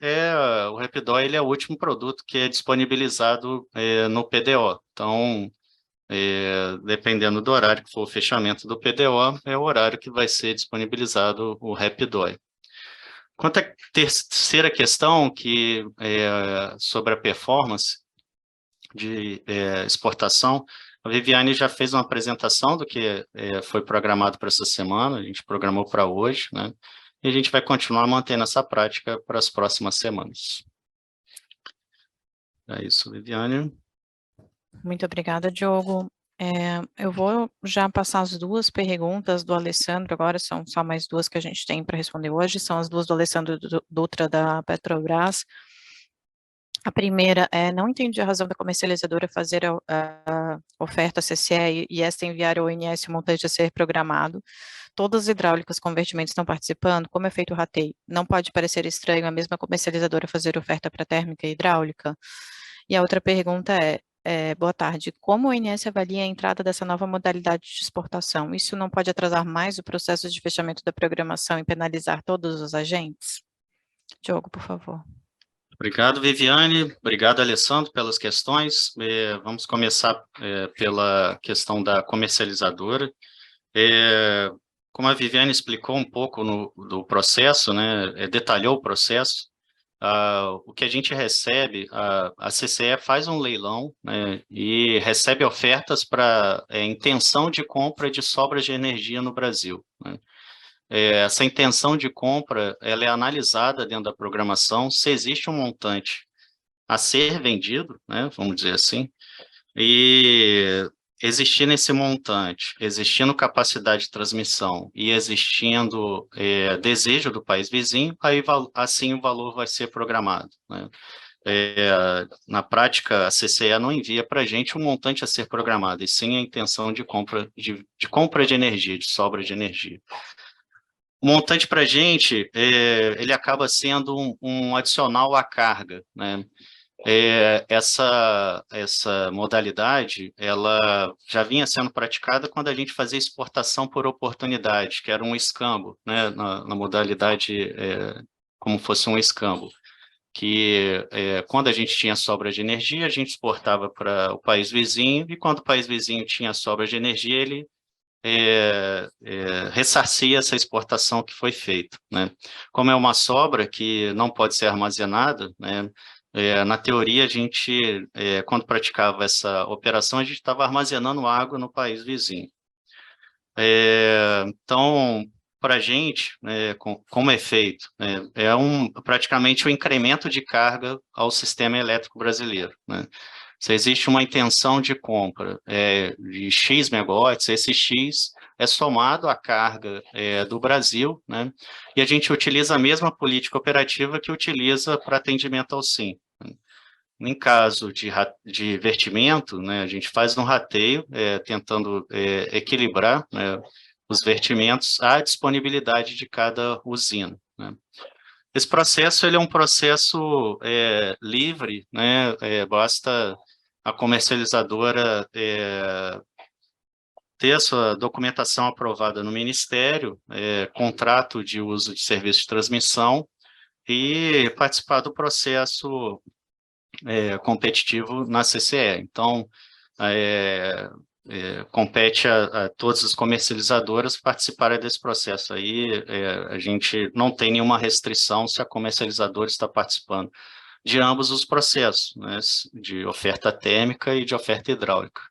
[SPEAKER 11] ele é o último produto que é disponibilizado no PDO. Então, dependendo do horário que for o fechamento do PDO, é o horário que vai ser disponibilizado o RAPDOI. Quanto à terceira questão, que sobre a performance de exportação, a Viviane já fez uma apresentação do que foi programado para essa semana, a gente programou para hoje, né? E a gente vai continuar mantendo essa prática para as próximas semanas. É isso, Viviane.
[SPEAKER 1] Muito obrigada, Diogo. Eu vou já passar as duas perguntas do Alessandro, agora são só mais duas que a gente tem para responder hoje, são as duas do Alessandro Dutra, da Petrobras. A primeira é, não entendi a razão da comercializadora fazer a oferta CCE e esta enviar ao ONS o montante a ser programado. Todas as hidráulicas com vertimentos estão participando? Como é feito o rateio? Não pode parecer estranho a mesma comercializadora fazer oferta para térmica e hidráulica? E a outra pergunta boa tarde, como o ONS avalia a entrada dessa nova modalidade de exportação? Isso não pode atrasar mais o processo de fechamento da programação e penalizar todos os agentes? Diogo, por favor.
[SPEAKER 11] Obrigado, Viviane. Obrigado, Alessandro, pelas questões. Vamos começar pela questão da comercializadora. Como a Viviane explicou um pouco do processo, né, detalhou o processo, o que a gente recebe, a CCE faz um leilão, né, e recebe ofertas para intenção de compra de sobras de energia no Brasil, né. Essa intenção de compra, ela é analisada dentro da programação, se existe um montante a ser vendido, né, vamos dizer assim, e existindo esse montante, existindo capacidade de transmissão e existindo desejo do país vizinho, aí assim o valor vai ser programado, né. Na prática, a CCE não envia para a gente um montante a ser programado, e sim a intenção de compra de energia, de sobra de energia. O montante para a gente, ele acaba sendo um adicional à carga, né? Essa modalidade, ela já vinha sendo praticada quando a gente fazia exportação por oportunidade, que era um escambo, né? Na modalidade como fosse um escambo. que quando a gente tinha sobra de energia, a gente exportava para o país vizinho, e quando o país vizinho tinha sobra de energia, ele ressarcia essa exportação que foi feita, né? Como é uma sobra que não pode ser armazenada, né? Na teoria, a gente, quando praticava essa operação, a gente estava armazenando água no país vizinho. Então, para a gente, como é feito, praticamente um incremento de carga ao sistema elétrico brasileiro, né? Se existe uma intenção de compra de X megawatts, esse X é somado à carga do Brasil, né? E a gente utiliza a mesma política operativa que utiliza para atendimento ao SIM. Em caso de vertimento, né, a gente faz um rateio, tentando equilibrar, né, os vertimentos à disponibilidade de cada usina, né. Esse processo ele é um processo livre, né, basta a comercializadora ter a sua documentação aprovada no Ministério, contrato de uso de serviço de transmissão e participar do processo competitivo na CCE. Então, compete a todas as comercializadoras participarem desse processo. Aí a gente não tem nenhuma restrição se a comercializadora está participando de ambos os processos, né, de oferta térmica e de oferta hidráulica.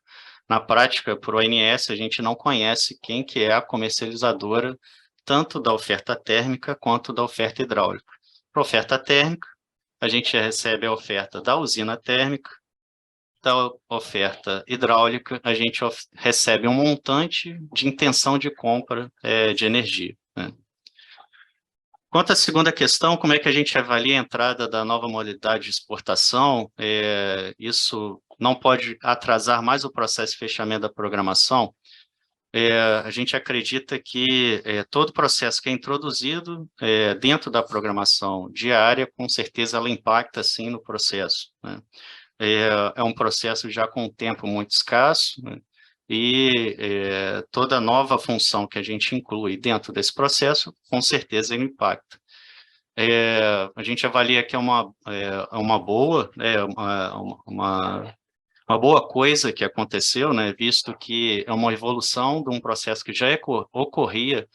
[SPEAKER 11] Na prática, por ONS, a gente não conhece quem que é a comercializadora, tanto da oferta térmica quanto da oferta hidráulica. Para oferta térmica, a gente recebe a oferta da usina térmica, da oferta hidráulica, a gente recebe um montante de intenção de compra de energia, né? Quanto à segunda questão, como é que a gente avalia a entrada da nova modalidade de exportação? Isso não pode atrasar mais o processo de fechamento da programação. A gente acredita que todo processo que é introduzido dentro da programação diária, com certeza ela impacta, sim, no processo, né? É um processo já com um tempo muito escasso, né? E toda nova função que a gente inclui dentro desse processo, com certeza ele impacta. A gente avalia que é uma boa, uma boa coisa que aconteceu, né, visto que é uma evolução de um processo que já ocorria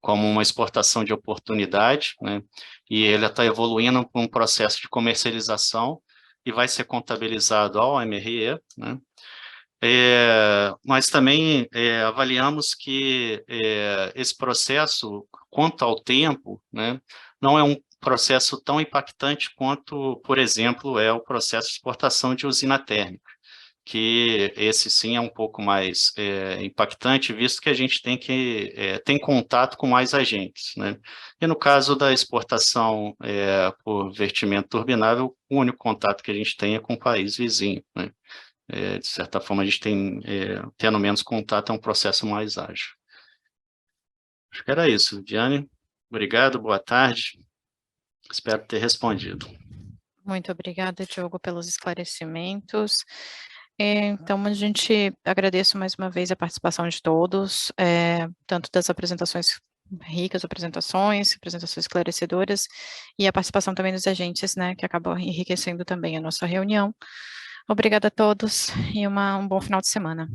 [SPEAKER 11] como uma exportação de oportunidade, né, e ele está evoluindo para um processo de comercialização e vai ser contabilizado ao MRE, né. Mas também avaliamos que esse processo, quanto ao tempo, né, não é um processo tão impactante quanto, por exemplo, é o processo de exportação de usina térmica, que esse sim é um pouco mais impactante, visto que a gente tem contato com mais agentes, né? E no caso da exportação por vertimento turbinável, o único contato que a gente tem é com o país vizinho, né? De certa forma, a gente tendo menos contato, é um processo mais ágil. Acho que era isso. Diane, obrigado, boa tarde. Espero ter respondido.
[SPEAKER 1] Muito obrigada, Diogo, pelos esclarecimentos. Então, a gente agradece mais uma vez a participação de todos, tanto das apresentações ricas, apresentações esclarecedoras, e a participação também dos agentes, né, que acabou enriquecendo também a nossa reunião. Obrigada a todos e um bom final de semana.